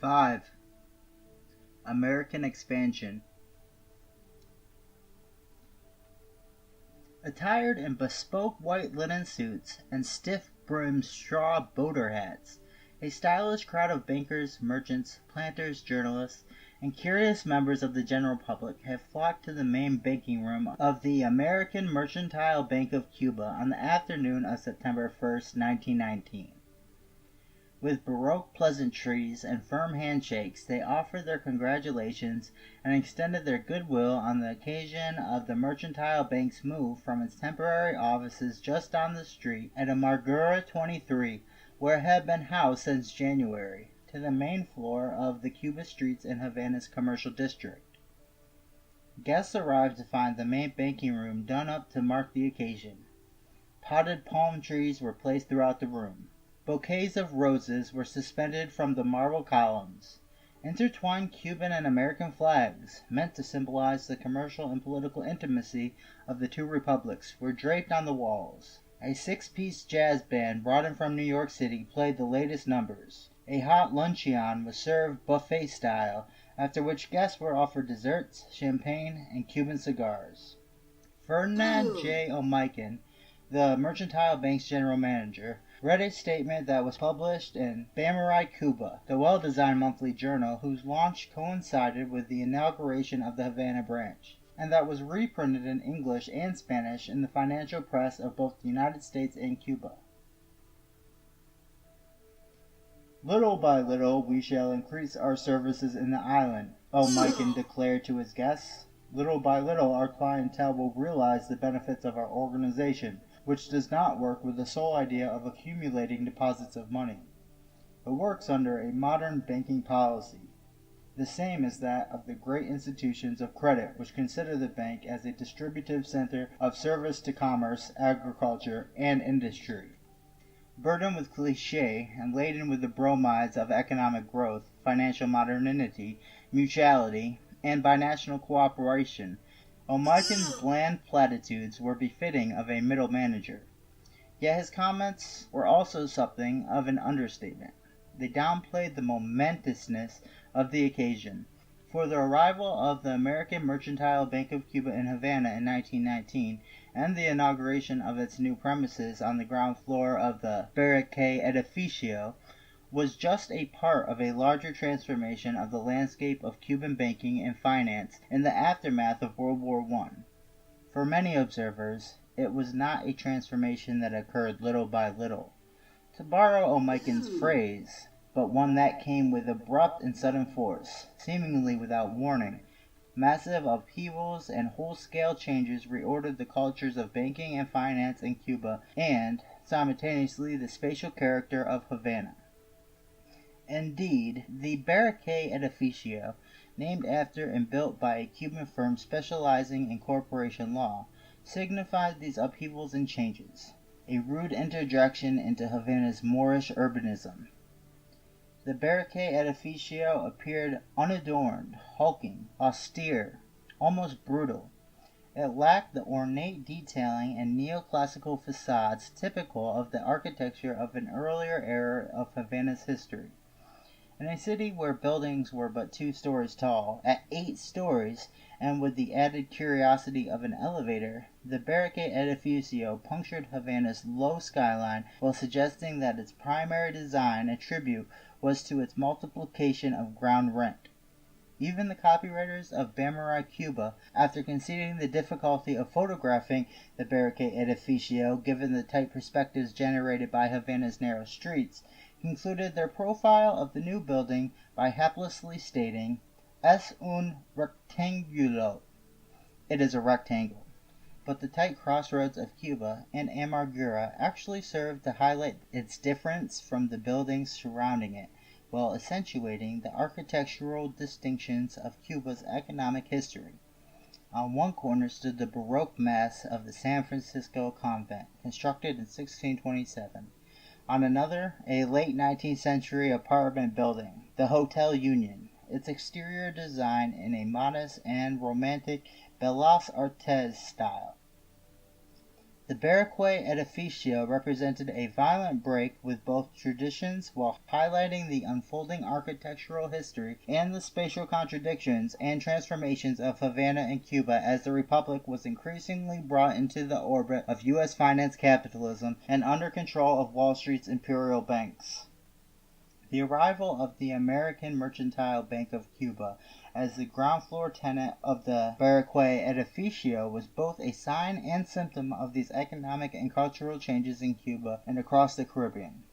5. American expansion. Attired in bespoke white linen suits and stiff-brimmed straw boater hats, a stylish crowd of bankers, merchants, planters, journalists, and curious members of the general public have flocked to the main banking room of the American Mercantile Bank of Cuba on the afternoon of September 1st, 1919. With Baroque pleasantries and firm handshakes, they offered their congratulations and extended their goodwill on the occasion of the Mercantile Bank's move from its temporary offices just down the street at Amargura 23, where it had been housed since January, to the main floor of the Cuba streets in Havana's commercial district. Guests arrived to find the main banking room done up to mark the occasion. Potted palm trees were placed throughout the room. Bouquets of roses were suspended from the marble columns. Intertwined Cuban and American flags, meant to symbolize the commercial and political intimacy of the two republics, were draped on the walls. A six-piece jazz band brought in from New York City played the latest numbers. A hot luncheon was served buffet style, after which guests were offered desserts, champagne, and Cuban cigars. Ferdinand J. O'Mican, the Mercantile Bank's general manager, read a statement that was published in Bamarai, Cuba, the well-designed monthly journal whose launch coincided with the inauguration of the Havana branch, and that was reprinted in English and Spanish in the financial press of both the United States and Cuba. "Little by little we shall increase our services in the island," O'Mican declared to his guests. "Little by little our clientele will realize the benefits of our organization, which does not work with the sole idea of accumulating deposits of money. It works under a modern banking policy, the same as that of the great institutions of credit which consider the bank as a distributive center of service to commerce, agriculture, and industry. Burdened with cliché and laden with the bromides of economic growth, financial modernity, mutuality, and binational cooperation, O'Mican's bland platitudes were befitting of a middle manager. Yet his comments were also something of an understatement. They downplayed the momentousness of the occasion, for the arrival of the American Mercantile Bank of Cuba in Havana in 1919, and the inauguration of its new premises on the ground floor of the Barraque Edificio, was just a part of a larger transformation of the landscape of Cuban banking and finance in the aftermath of World War I. For many observers, it was not a transformation that occurred little by little, to borrow O'Mican's phrase, but one that came with abrupt and sudden force, seemingly without warning. Massive upheavals and whole-scale changes reordered the cultures of banking and finance in Cuba and, simultaneously, the spatial character of Havana. Indeed, the Barraque Edificio, named after and built by a Cuban firm specializing in corporation law, signified these upheavals and changes, a rude interjection into Havana's Moorish urbanism. The Barraque Edificio appeared unadorned, hulking, austere, almost brutal. It lacked the ornate detailing and neoclassical facades typical of the architecture of an earlier era of Havana's history. In a city where buildings were but 2 stories tall, at 8 stories, and with the added curiosity of an elevator, the Barraque Edificio punctured Havana's low skyline while suggesting that its primary design attribute was to its multiplication of ground rent. Even the copywriters of Bamarai, Cuba, after conceding the difficulty of photographing the Barraque Edificio given the tight perspectives generated by Havana's narrow streets, concluded their profile of the new building by haplessly stating, "Es un rectangulo." It is a rectangle. But the tight crossroads of Cuba and Amargura actually served to highlight its difference from the buildings surrounding it, while accentuating the architectural distinctions of Cuba's economic history. On one corner stood the Baroque mass of the San Francisco convent, constructed in 1627. On another, a late 19th century apartment building, the Hotel Union, its exterior design in a modest and romantic Bellas Artes style. The Barraquer Edificio represented a violent break with both traditions while highlighting the unfolding architectural history and the spatial contradictions and transformations of Havana and Cuba as the Republic was increasingly brought into the orbit of U.S. finance capitalism and under control of Wall Street's imperial banks. The arrival of the American Mercantile Bank of Cuba as the ground floor tenant of the Barraquer Edificio was both a sign and symptom of these economic and cultural changes in Cuba and across the Caribbean.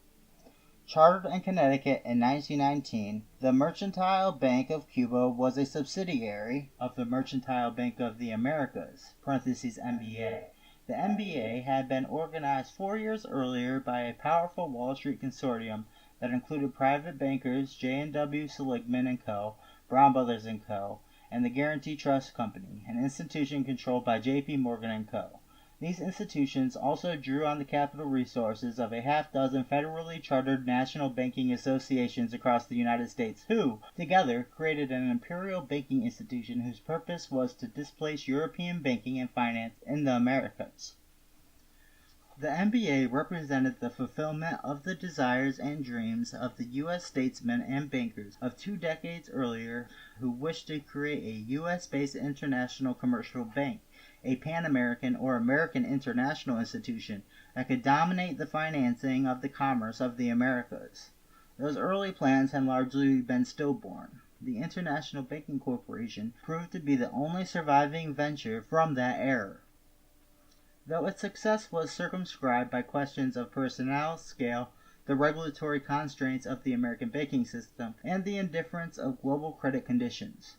Chartered in Connecticut in 1919, the Mercantile Bank of Cuba was a subsidiary of the Mercantile Bank of the Americas (MBA). The MBA had been organized 4 years earlier by a powerful Wall Street consortium that included private bankers J&W Seligman & Co., Brown Brothers & Co., and the Guarantee Trust Company, an institution controlled by J.P. Morgan & Co. These institutions also drew on the capital resources of a half-dozen federally chartered national banking associations across the United States who, together, created an imperial banking institution whose purpose was to displace European banking and finance in the Americas. The MBA represented the fulfillment of the desires and dreams of the U.S. statesmen and bankers of 2 decades earlier who wished to create a U.S.-based international commercial bank, a Pan-American or American international institution that could dominate the financing of the commerce of the Americas. Those early plans had largely been stillborn. The International Banking Corporation proved to be the only surviving venture from that era. Though its success was circumscribed by questions of personnel, scale, the regulatory constraints of the American banking system, and the indifference of global credit conditions.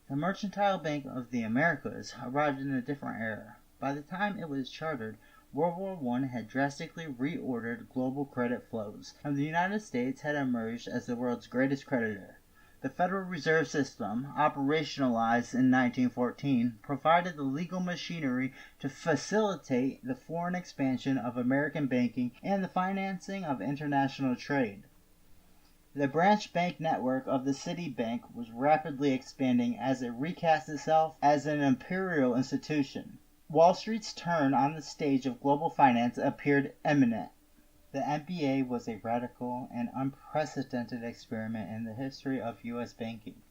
The Mercantile Bank of the Americas arrived in a different era. By the time it was chartered, World War I had drastically reordered global credit flows, and the United States had emerged as the world's greatest creditor. The Federal Reserve System, operationalized in 1914, provided the legal machinery to facilitate the foreign expansion of American banking and the financing of international trade. The branch bank network of the Citibank was rapidly expanding as it recast itself as an imperial institution. Wall Street's turn on the stage of global finance appeared imminent. The MBA was a radical and unprecedented experiment in the history of U.S. banking.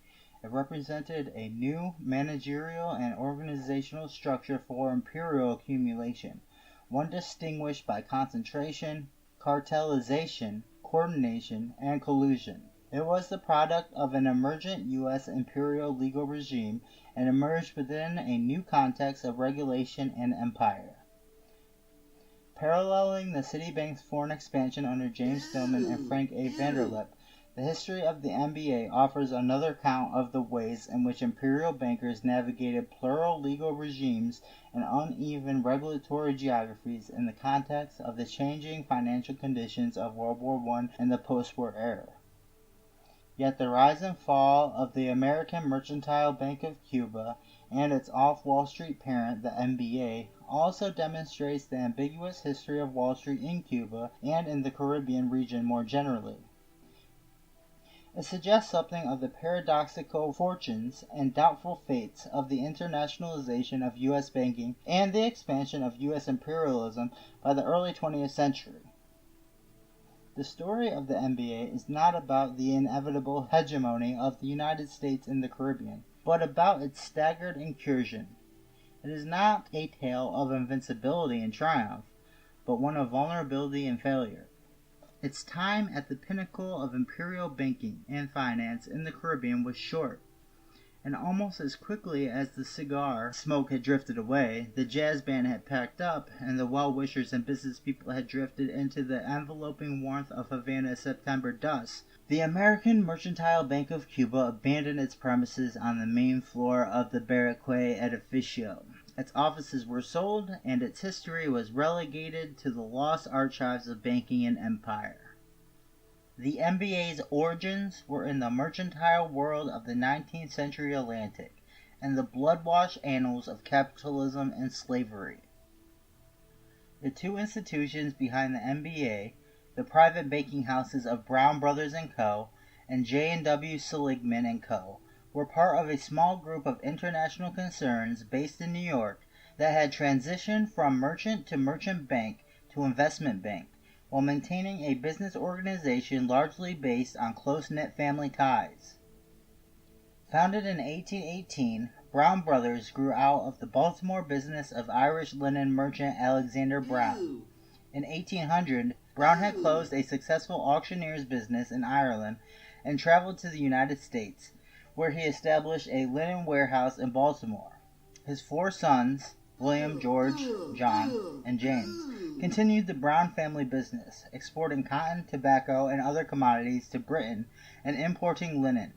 It represented a new managerial and organizational structure for imperial accumulation, one distinguished by concentration, cartelization, coordination, and collusion. It was the product of an emergent U.S. imperial legal regime and emerged within a new context of regulation and empire. Paralleling the Citibank's foreign expansion under James Stillman and Frank A. Vanderlip, the history of the MBA offers another account of the ways in which imperial bankers navigated plural legal regimes and uneven regulatory geographies in the context of the changing financial conditions of World War I and the post-war era. Yet the rise and fall of the American Mercantile Bank of Cuba and its off-Wall Street parent, the MBA, also demonstrates the ambiguous history of Wall Street in Cuba and in the Caribbean region more generally. It suggests something of the paradoxical fortunes and doubtful fates of the internationalization of U.S. banking and the expansion of U.S. imperialism by the early 20th century. The story of the MBA is not about the inevitable hegemony of the United States in the Caribbean, but about its staggered incursion. It is not a tale of invincibility and triumph, but one of vulnerability and failure. Its time at the pinnacle of imperial banking and finance in the Caribbean was short, and almost as quickly as the cigar smoke had drifted away, the jazz band had packed up, and the well-wishers and business people had drifted into the enveloping warmth of Havana's September dusk, the American Mercantile Bank of Cuba abandoned its premises on the main floor of the Barraquer Edificio. Its offices were sold, and its history was relegated to the lost archives of banking and empire. The MBA's origins were in the mercantile world of the 19th century Atlantic, and the blood-washed annals of capitalism and slavery. The two institutions behind the MBA, the private banking houses of Brown Brothers & Co. and J&W Seligman & Co., were part of a small group of international concerns based in New York that had transitioned from merchant to merchant bank to investment bank, while maintaining a business organization largely based on close-knit family ties. Founded in 1818, Brown Brothers grew out of the Baltimore business of Irish linen merchant Alexander Brown. In 1800, Brown had closed a successful auctioneer's business in Ireland and traveled to the United States, where he established a linen warehouse in Baltimore. His 4 sons, William, George, John, and James, continued the Brown family business, exporting cotton, tobacco, and other commodities to Britain and importing linen.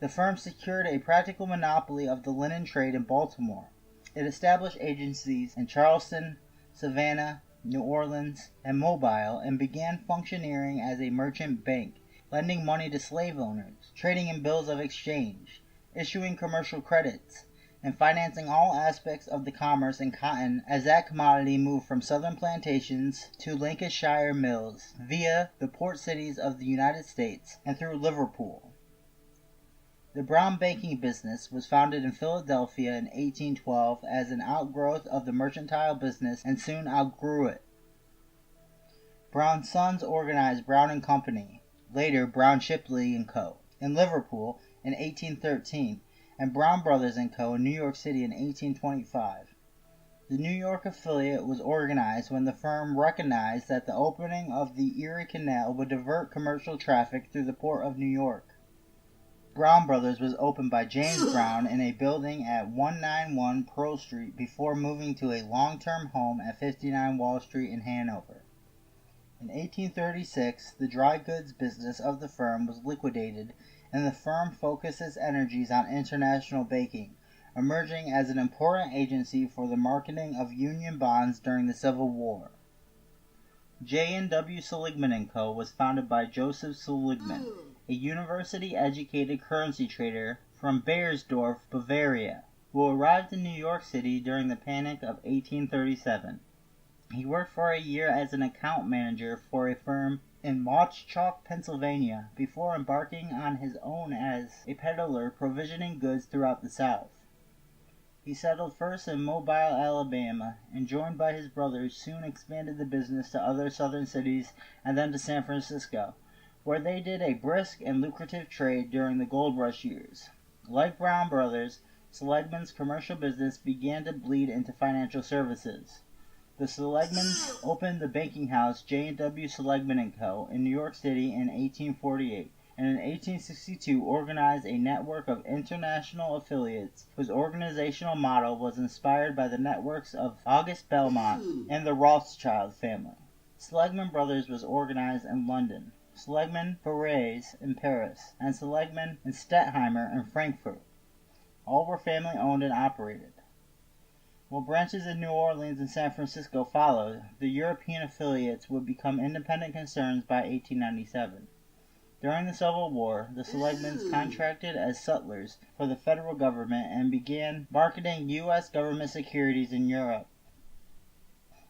The firm secured a practical monopoly of the linen trade in Baltimore. It established agencies in Charleston, Savannah, New Orleans, and Mobile, and began functioning as a merchant bank, lending money to slave owners, trading in bills of exchange, issuing commercial credits, and financing all aspects of the commerce in cotton as that commodity moved from southern plantations to Lancashire mills via the port cities of the United States and through Liverpool. The Brown banking business was founded in Philadelphia in 1812 as an outgrowth of the mercantile business and soon outgrew it. Brown's sons organized Brown & Company, later Brown Shipley & Co., in Liverpool in 1813, and Brown Brothers & Co. in New York City in 1825. The New York affiliate was organized when the firm recognized that the opening of the Erie Canal would divert commercial traffic through the port of New York. Brown Brothers was opened by James Brown in a building at 191 Pearl Street before moving to a long-term home at 59 Wall Street in Hanover. In 1836, the dry goods business of the firm was liquidated, and the firm focused its energies on international banking, emerging as an important agency for the marketing of Union bonds during the Civil War. J&W Seligman & Co. was founded by Joseph Seligman, a university-educated currency trader from Bayersdorf, Bavaria, who arrived in New York City during the Panic of 1837. He worked for a year as an account manager for a firm in Mauchchalk, Pennsylvania, before embarking on his own as a peddler provisioning goods throughout the South. He settled first in Mobile, Alabama, and joined by his brothers soon expanded the business to other southern cities and then to San Francisco, where they did a brisk and lucrative trade during the gold rush years. Like Brown Brothers, Seligman's commercial business began to bleed into financial services. The Seligmans opened the banking house J&W Seligman & Co. in New York City in 1848, and in 1862 organized a network of international affiliates whose organizational model was inspired by the networks of August Belmont and the Rothschild family. Seligman Brothers was organized in London, Seligman Perez in Paris, and Seligman and Stettheimer in Frankfurt. All were family owned and operated. While branches in New Orleans and San Francisco followed, the European affiliates would become independent concerns by 1897. During the Civil War, the Seligmans contracted as sutlers for the federal government and began marketing U.S. government securities in Europe.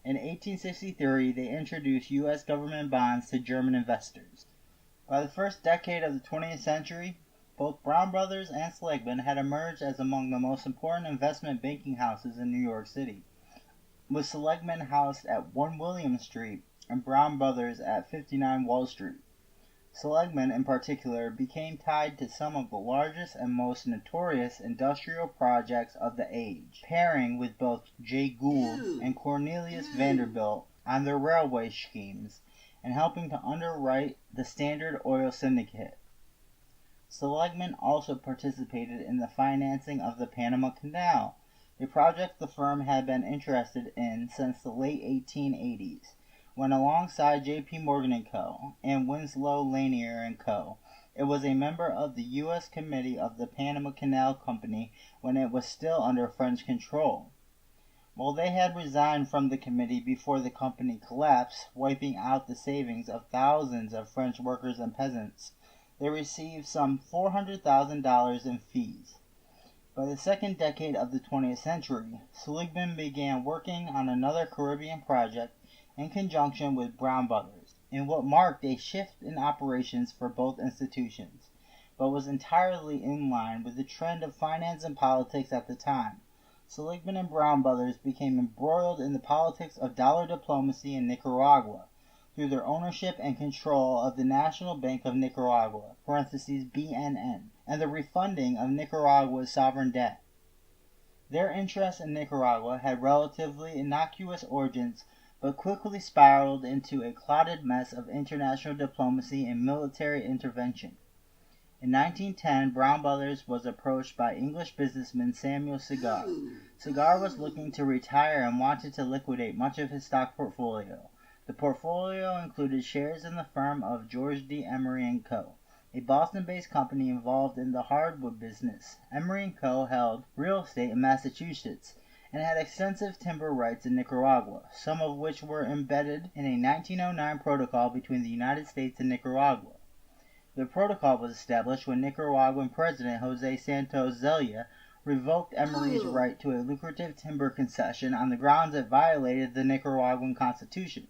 In 1863, they introduced U.S. government bonds to German investors. By the first decade of the 20th century, both Brown Brothers and Seligman had emerged as among the most important investment banking houses in New York City, with Seligman housed at 1 William Street and Brown Brothers at 59 Wall Street. Seligman, in particular, became tied to some of the largest and most notorious industrial projects of the age, pairing with both Jay Gould and Cornelius Vanderbilt on their railway schemes and helping to underwrite the Standard Oil Syndicate. Seligman also participated in the financing of the Panama Canal, a project the firm had been interested in since the late 1880s, when alongside J.P. Morgan & Co. and Winslow Lanier & Co., it was a member of the U.S. Committee of the Panama Canal Company when it was still under French control. While they had resigned from the committee before the company collapsed, wiping out the savings of thousands of French workers and peasants, they received some $400,000 in fees. By the second decade of the 20th century, Seligman began working on another Caribbean project in conjunction with Brown Brothers, in what marked a shift in operations for both institutions, but was entirely in line with the trend of finance and politics at the time. Seligman and Brown brothers became embroiled in the politics of dollar diplomacy in Nicaragua through their ownership and control of the National Bank of Nicaragua (BNN) and the refunding of Nicaragua's sovereign debt. Their interest in Nicaragua had relatively innocuous origins, but quickly spiraled into a clotted mess of international diplomacy and military intervention. In 1910, Brown Brothers was approached by English businessman Samuel Cigar. Cigar was looking to retire and wanted to liquidate much of his stock portfolio. The portfolio included shares in the firm of George D. Emery & Co., a Boston-based company involved in the hardwood business. Emery & Co. held real estate in Massachusetts and had extensive timber rights in Nicaragua, some of which were embedded in a 1909 protocol between the United States and Nicaragua. The protocol was established when Nicaraguan President Jose Santos Zelaya revoked Emery's right to a lucrative timber concession on the grounds it violated the Nicaraguan Constitution.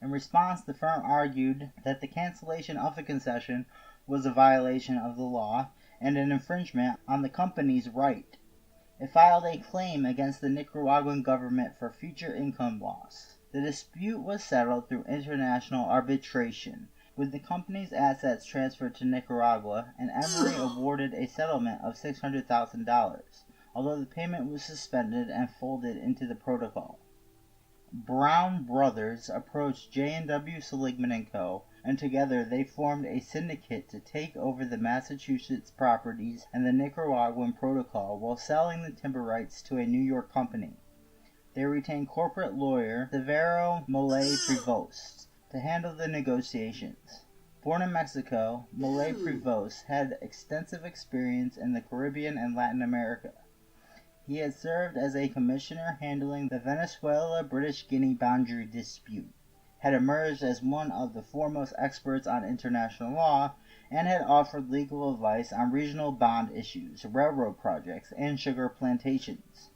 In response, the firm argued that the cancellation of the concession was a violation of the law and an infringement on the company's right. It filed a claim against the Nicaraguan government for future income loss. The dispute was settled through international arbitration, with the company's assets transferred to Nicaragua, and Emery awarded a settlement of $600,000, although the payment was suspended and folded into the protocol. Brown Brothers approached J&W Seligman & Co., and together they formed a syndicate to take over the Massachusetts properties and the Nicaraguan protocol while selling the timber rights to a New York company. They retained corporate lawyer Severo Molay Prevost to handle the negotiations. Born in Mexico, Molay Prevost had extensive experience in the Caribbean and Latin America. He had served as a commissioner handling the Venezuela-British Guinea boundary dispute, had emerged as one of the foremost experts on international law, and had offered legal advice on regional bond issues, railroad projects, and sugar plantations.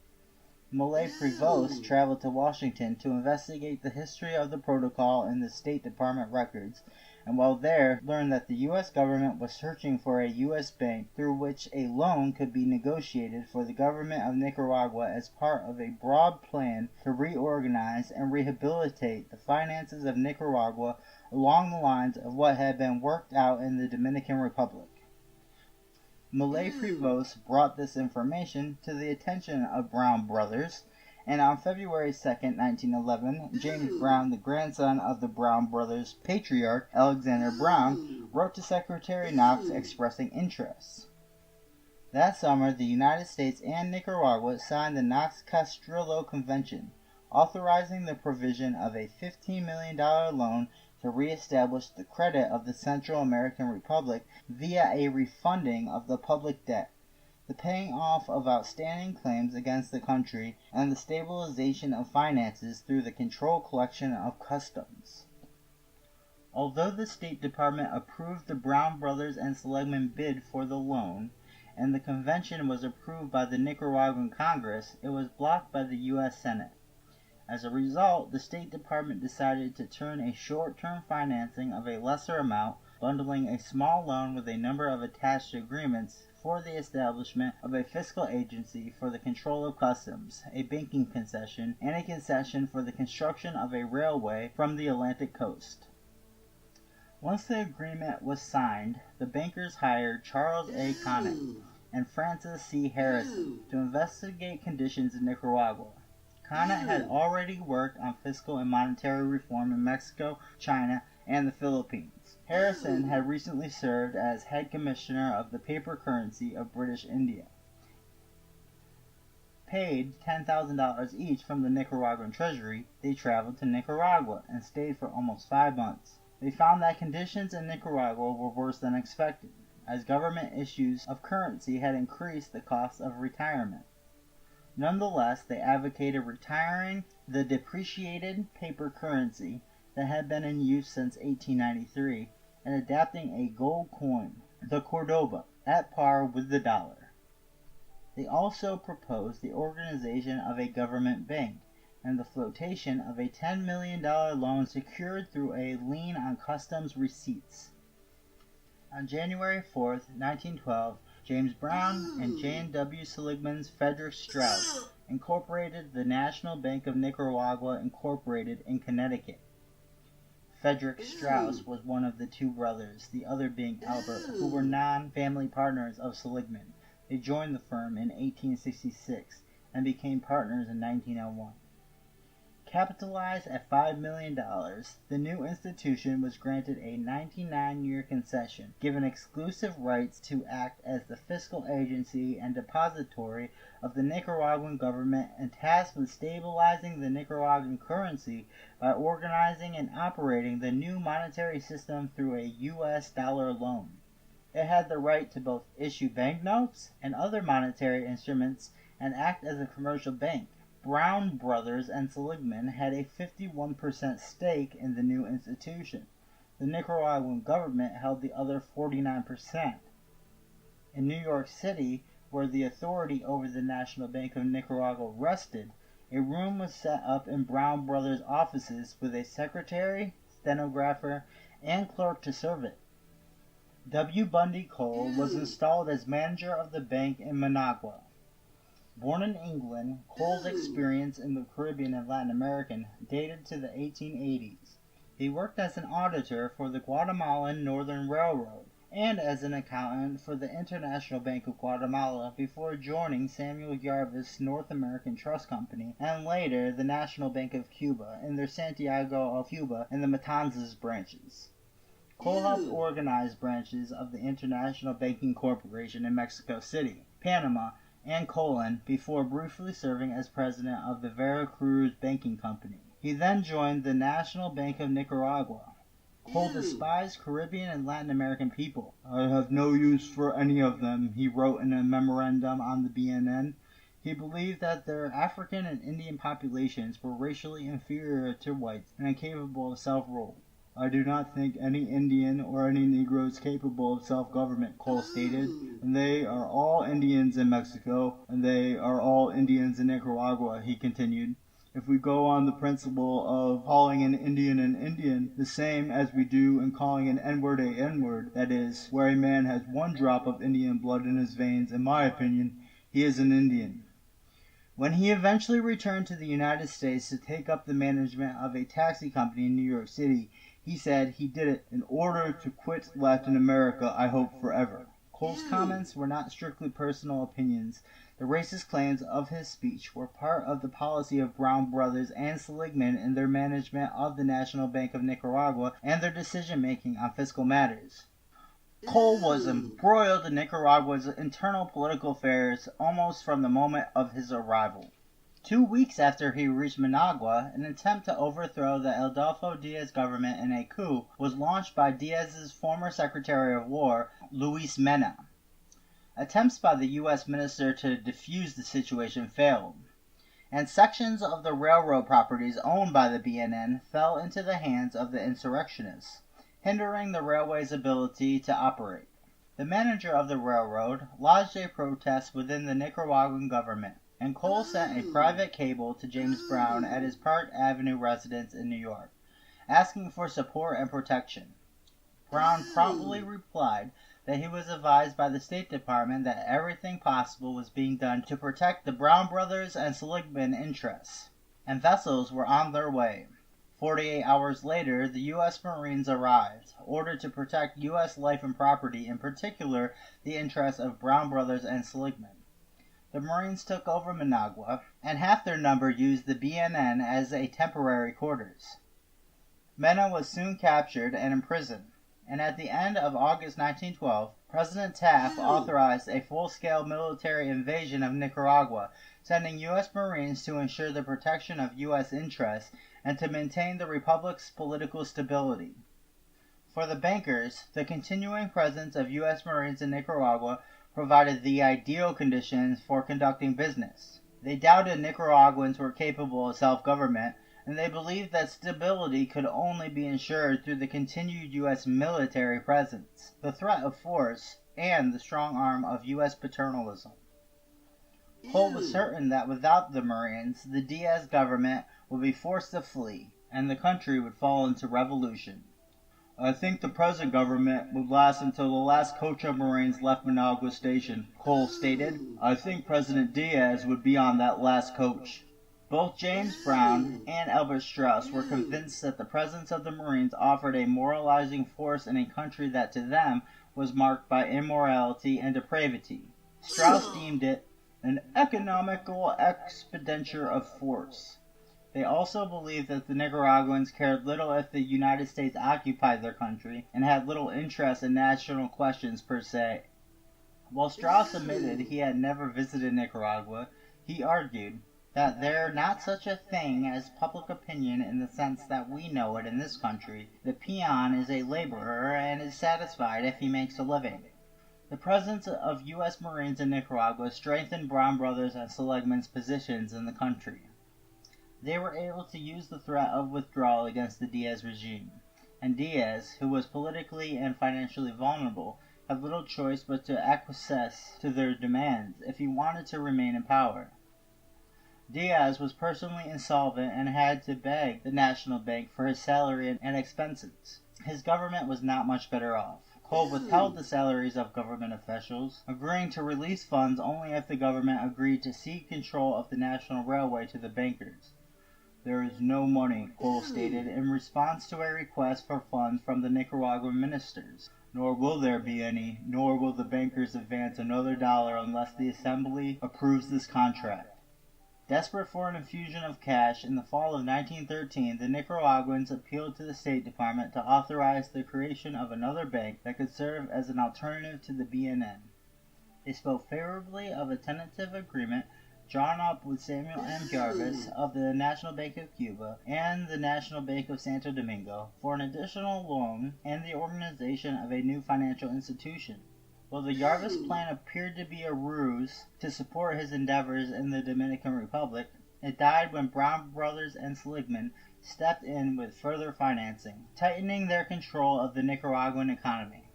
Molay Prevost traveled to Washington to investigate the history of the protocol in the State Department records, and while there learned that the U.S. government was searching for a U.S. bank through which a loan could be negotiated for the government of Nicaragua as part of a broad plan to reorganize and rehabilitate the finances of Nicaragua along the lines of what had been worked out in the Dominican Republic. Molay Prevost brought this information to the attention of Brown Brothers, and on February 2, 1911, James Brown, the grandson of the Brown Brothers patriarch Alexander Brown, wrote to Secretary Knox expressing interest. That summer, the United States and Nicaragua signed the Knox-Castrillo Convention, authorizing the provision of a $15 million loan to reestablish the credit of the Central American Republic via a refunding of the public debt, the paying off of outstanding claims against the country, and the stabilization of finances through the controlled collection of customs. Although the State Department approved the Brown Brothers and Seligman bid for the loan, and the convention was approved by the Nicaraguan Congress, it was blocked by the U.S. Senate. As a result, the State Department decided to turn a short-term financing of a lesser amount, bundling a small loan with a number of attached agreements for the establishment of a fiscal agency for the control of customs, a banking concession, and a concession for the construction of a railway from the Atlantic coast. Once the agreement was signed, the bankers hired Charles A. Conant and Francis C. Harrison to investigate conditions in Nicaragua. Conant had already worked on fiscal and monetary reform in Mexico, China, and the Philippines. Harrison had recently served as head commissioner of the paper currency of British India. Paid $10,000 each from the Nicaraguan treasury, they traveled to Nicaragua and stayed for almost 5 months. They found that conditions in Nicaragua were worse than expected, as government issues of currency had increased the cost of retirement. Nonetheless, they advocated retiring the depreciated paper currency that had been in use since 1893 and adapting a gold coin, the Cordoba, at par with the dollar. They also proposed the organization of a government bank and the flotation of a $10 million loan secured through a lien on customs receipts. On January 4, 1912, James Brown and J&W Seligman's Frederick Strauss, incorporated the National Bank of Nicaragua Incorporated in Connecticut. Frederick Strauss was one of the two brothers, the other being Albert, who were non-family partners of Seligman. They joined the firm in 1866 and became partners in 1901. Capitalized at $5 million, the new institution was granted a 99-year concession, given exclusive rights to act as the fiscal agency and depository of the Nicaraguan government, and tasked with stabilizing the Nicaraguan currency by organizing and operating the new monetary system through a U.S. dollar loan. It had the right to both issue banknotes and other monetary instruments and act as a commercial bank. Brown Brothers and Seligman had a 51% stake in the new institution. The Nicaraguan government held the other 49%. In New York City, where the authority over the National Bank of Nicaragua rested, a room was set up in Brown Brothers' offices with a secretary, stenographer, and clerk to serve it. W. Bundy Cole was installed as manager of the bank in Managua. Born in England, Cole's experience in the Caribbean and Latin America dated to the 1880s. He worked as an auditor for the Guatemalan Northern Railroad and as an accountant for the International Bank of Guatemala before joining Samuel Yarvis North American Trust Company and later the National Bank of Cuba in their Santiago of Cuba and the Matanzas branches. Cole helped organize branches of the International Banking Corporation in Mexico City, Panama, and Colon before briefly serving as president of the Veracruz Banking Company. He then joined the National Bank of Nicaragua. Cole despised Caribbean and Latin American people. "I have no use for any of them," he wrote in a memorandum on the BNN. He believed that their African and Indian populations were racially inferior to whites and incapable of self-rule. "I do not think any Indian or any Negro is capable of self-government," Cole stated, "and they are all Indians in Mexico, and they are all Indians in Nicaragua," he continued. "If we go on the principle of calling an Indian, the same as we do in calling an N-word a N-word, that is, where a man has one drop of Indian blood in his veins, in my opinion, he is an Indian." When he eventually returned to the United States to take up the management of a taxi company in New York City, he said he did it in order to quit Latin America, I hope forever. Cole's comments were not strictly personal opinions. The racist claims of his speech were part of the policy of Brown Brothers and Seligman in their management of the National Bank of Nicaragua and their decision-making on fiscal matters. Cole was embroiled in Nicaragua's internal political affairs almost from the moment of his arrival. 2 weeks after he reached Managua, an attempt to overthrow the Adolfo Diaz government in a coup was launched by Diaz's former Secretary of War, Luis Mena. Attempts by the U.S. minister to defuse the situation failed, and sections of the railroad properties owned by the BNN fell into the hands of the insurrectionists, hindering the railway's ability to operate. The manager of the railroad lodged a protest within the Nicaraguan government, and Cole sent a private cable to James Brown at his Park Avenue residence in New York, asking for support and protection. Brown promptly replied that he was advised by the State Department that everything possible was being done to protect the Brown Brothers and Seligman interests, and vessels were on their way. 48 hours later, the U.S. Marines arrived, ordered to protect U.S. life and property, in particular the interests of Brown Brothers and Seligman. The Marines took over Managua, and half their number used the BNN as a temporary quarters. Mena was soon captured and imprisoned, and at the end of August 1912, President Taft authorized a full-scale military invasion of Nicaragua, sending U.S. Marines to ensure the protection of U.S. interests and to maintain the republic's political stability. For the bankers, the continuing presence of U.S. Marines in Nicaragua provided the ideal conditions for conducting business. They doubted Nicaraguans were capable of self-government, and they believed that stability could only be ensured through the continued U.S. military presence, the threat of force, and the strong arm of U.S. paternalism. Cole was certain that without the Marines, the Diaz government would be forced to flee, and the country would fall into revolution. I think the present government would last until the last coach of Marines left Managua Station, Cole stated. I think President Diaz would be on that last coach. Both James Brown and Albert Strauss were convinced that the presence of the Marines offered a moralizing force in a country that to them was marked by immorality and depravity. Strauss deemed it an economical expenditure of force. They also believed that the Nicaraguans cared little if the United States occupied their country and had little interest in national questions per se. While Strauss admitted he had never visited Nicaragua, he argued that there not such a thing as public opinion in the sense that we know it in this country. The peon is a laborer and is satisfied if he makes a living. The presence of U.S. Marines in Nicaragua strengthened Brown Brothers and Seligman's positions in the country. They were able to use the threat of withdrawal against the Diaz regime, and Diaz, who was politically and financially vulnerable, had little choice but to acquiesce to their demands if he wanted to remain in power. Diaz was personally insolvent and had to beg the National Bank for his salary and expenses. His government was not much better off. Cole withheld the salaries of government officials, agreeing to release funds only if the government agreed to cede control of the National Railway to the bankers. There is no money, Cole stated in response to a request for funds from the Nicaraguan ministers. Nor will there be any, nor will the bankers advance another dollar unless the Assembly approves this contract. Desperate for an infusion of cash, in the fall of 1913, the Nicaraguans appealed to the State Department to authorize the creation of another bank that could serve as an alternative to the BNN. They spoke favorably of a tentative agreement drawn up with Samuel M. Jarvis of the National Bank of Cuba and the National Bank of Santo Domingo for an additional loan and the organization of a new financial institution. While the Jarvis plan appeared to be a ruse to support his endeavors in the Dominican Republic, it died when Brown Brothers and Seligman stepped in with further financing, tightening their control of the Nicaraguan economy.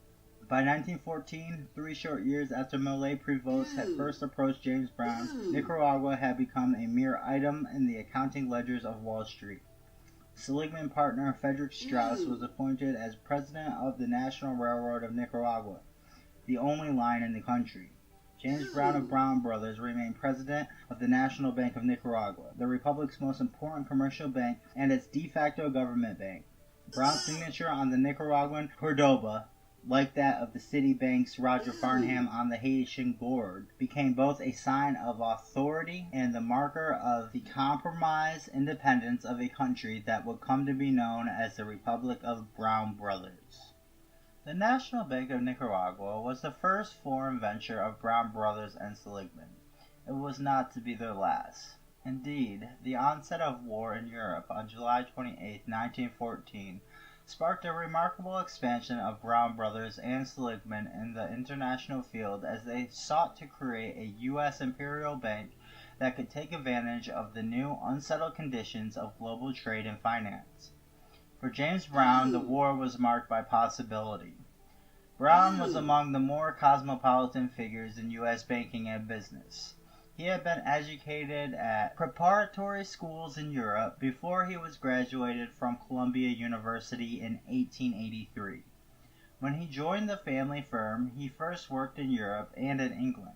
By 1914, 3 short years after Millet Prevost had first approached James Brown, Nicaragua had become a mere item in the accounting ledgers of Wall Street. Seligman partner Frederick Strauss was appointed as president of the National Railroad of Nicaragua, the only line in the country. James Brown of Brown Brothers remained president of the National Bank of Nicaragua, the republic's most important commercial bank and its de facto government bank. Brown's signature on the Nicaraguan Cordoba, like that of the Citibank's Roger Farnham on the Haitian board, became both a sign of authority and the marker of the compromised independence of a country that would come to be known as the Republic of Brown Brothers. The National Bank of Nicaragua was the first foreign venture of Brown Brothers and Seligman. It was not to be their last. Indeed, the onset of war in Europe on July 28, 1914, sparked a remarkable expansion of Brown Brothers and Seligman in the international field as they sought to create a U.S. imperial bank that could take advantage of the new unsettled conditions of global trade and finance. For James Brown, the war was marked by possibility. Brown was among the more cosmopolitan figures in U.S. banking and business. He had been educated at preparatory schools in Europe before he was graduated from Columbia University in 1883. When he joined the family firm, he first worked in Europe and in England.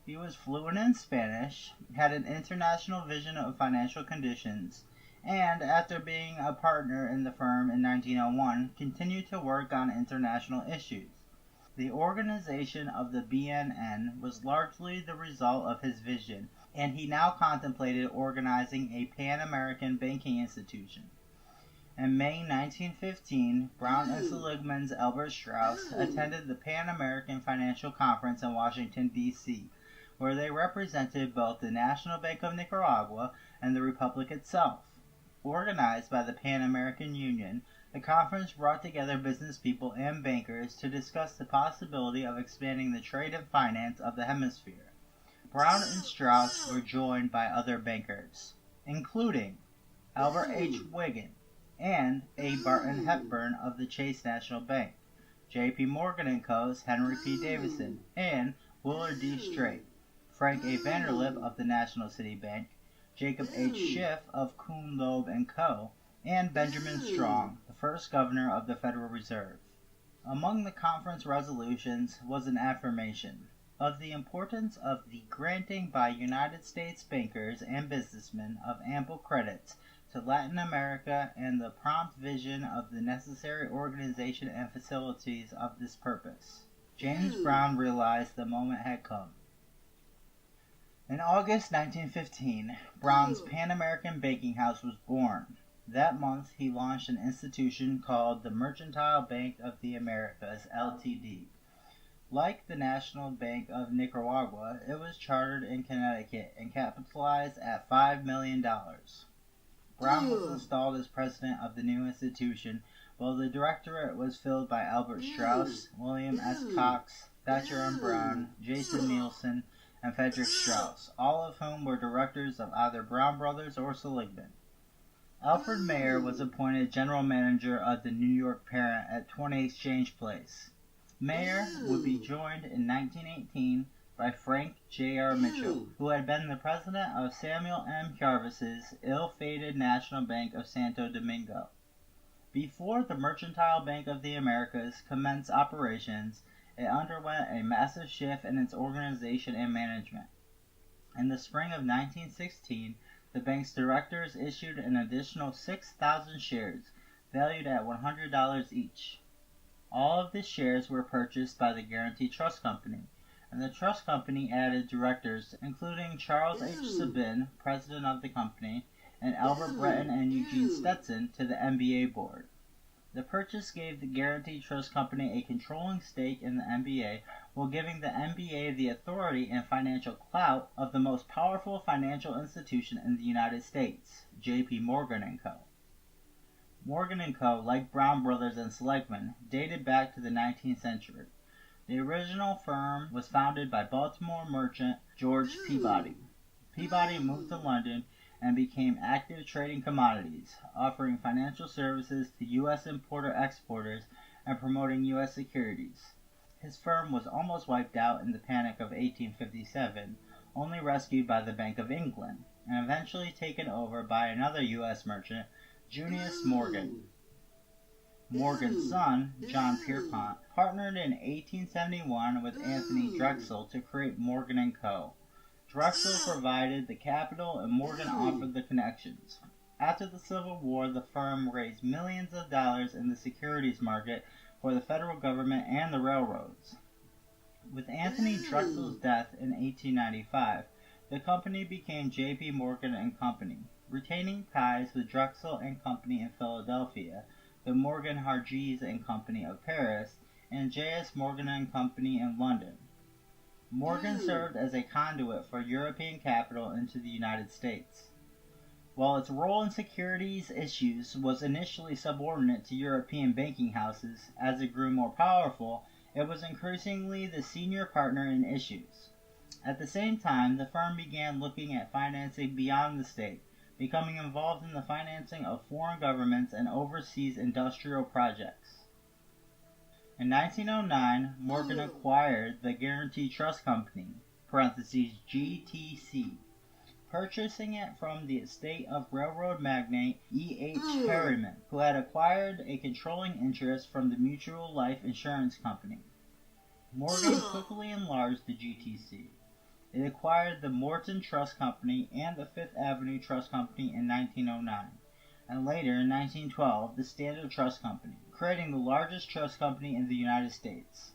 He was fluent in Spanish, had an international vision of financial conditions, and after being a partner in the firm in 1901, continued to work on international issues. The organization of the BNN was largely the result of his vision, and he now contemplated organizing a Pan-American banking institution. In May 1915, Brown and Seligman's Albert Strauss attended the Pan-American Financial Conference in Washington, D.C., where they represented both the National Bank of Nicaragua and the Republic itself. Organized by the Pan-American Union, the conference brought together business people and bankers to discuss the possibility of expanding the trade and finance of the hemisphere. Brown and Strauss were joined by other bankers, including Albert H. Wiggin and A. Barton Hepburn of the Chase National Bank, J.P. Morgan & Co.'s Henry P. Davison, and Willard D. Straight, Frank A. Vanderlip of the National City Bank, Jacob H. Schiff of Kuhn, Loeb & Co., and Benjamin Strong, the first governor of the Federal Reserve. Among the conference resolutions was an affirmation of the importance of the granting by United States bankers and businessmen of ample credits to Latin America and the prompt vision of the necessary organization and facilities of this purpose. James Brown realized the moment had come. In August 1915, Brown's Pan-American Banking House was born. That month, he launched an institution called the Mercantile Bank of the Americas, Ltd. Like the National Bank of Nicaragua, it was chartered in Connecticut and capitalized at $5 million. Brown was installed as president of the new institution, while the directorate was filled by Albert Strauss, William S. Cox, Thatcher M. Brown, Jason Nielsen, and Frederick Strauss, all of whom were directors of either Brown Brothers or Seligman. Alfred Mayer was appointed general manager of the New York parent at 20 Exchange Place. Mayer would be joined in 1918 by Frank J.R. Mitchell, who had been the president of Samuel M. Jarvis's ill-fated National Bank of Santo Domingo. Before the Mercantile Bank of the Americas commenced operations, it underwent a massive shift in its organization and management. In the spring of 1916, the bank's directors issued an additional 6,000 shares, valued at $100 each. All of the shares were purchased by the Guaranty Trust Company, and the trust company added directors including Charles H. Sabin, president of the company, and Albert Breton and Eugene Stetson to the MBA board. The purchase gave the Guaranty Trust Company a controlling stake in the MBA, while giving the MBA the authority and financial clout of the most powerful financial institution in the United States, J.P. Morgan & Co. Morgan & Co., like Brown Brothers and Seligman, dated back to the 19th century. The original firm was founded by Baltimore merchant George Peabody. Peabody moved to London and became active trading commodities, offering financial services to U.S. importer-exporters and promoting U.S. securities. His firm was almost wiped out in the Panic of 1857, only rescued by the Bank of England, and eventually taken over by another U.S. merchant, Junius Morgan. Morgan's son, John Pierpont, partnered in 1871 with Anthony Drexel to create Morgan & Co. Drexel provided the capital and Morgan offered the connections. After the Civil War, the firm raised millions of dollars in the securities market for the federal government and the railroads. With Anthony Drexel's death in 1895, the company became J.P. Morgan & Company, retaining ties with Drexel & Company in Philadelphia, the Morgan Hargis & Company of Paris, and J.S. Morgan & Company in London. Morgan served as a conduit for European capital into the United States. While its role in securities issues was initially subordinate to European banking houses, as it grew more powerful, it was increasingly the senior partner in issues. At the same time, the firm began looking at financing beyond the state, becoming involved in the financing of foreign governments and overseas industrial projects. In 1909, Morgan acquired the Guaranty Trust Company, (GTC), purchasing it from the estate of railroad magnate E.H. Harriman, who had acquired a controlling interest from the Mutual Life Insurance Company. Morgan quickly enlarged the GTC. It acquired the Morton Trust Company and the Fifth Avenue Trust Company in 1909, and later in 1912 the Standard Trust Company, creating the largest trust company in the United States.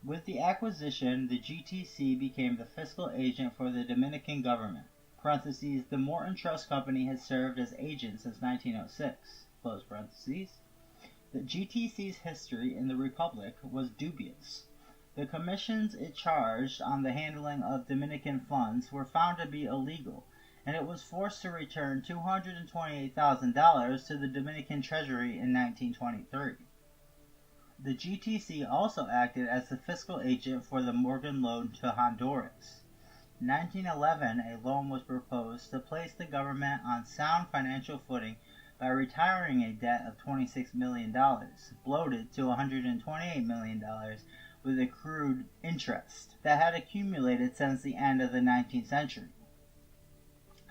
With the acquisition, the GTC became the fiscal agent for the Dominican government. (The Morton Trust Company has served as agent since 1906). The GTC's history in the Republic was dubious. The commissions it charged on the handling of Dominican funds were found to be illegal, and it was forced to return $228,000 to the Dominican Treasury in 1923. The GTC also acted as the fiscal agent for the Morgan loan to Honduras. In 1911, a loan was proposed to place the government on sound financial footing by retiring a debt of $26 million, bloated to $128 million, with accrued interest that had accumulated since the end of the 19th century.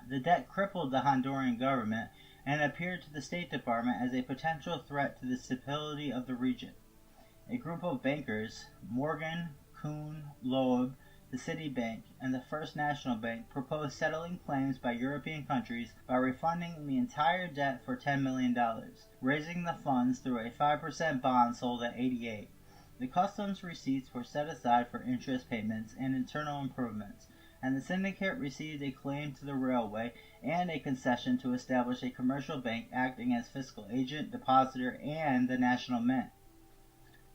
The debt crippled the Honduran government and appeared to the State Department as a potential threat to the stability of the region. A group of bankers, Morgan, Kuhn, Loeb, the Citibank, and the First National Bank, proposed settling claims by European countries by refunding the entire debt for $10 million, raising the funds through a 5% bond sold at 88. The customs receipts were set aside for interest payments and internal improvements, and the syndicate received a claim to the railway and a concession to establish a commercial bank acting as fiscal agent, depositor, and the national mint.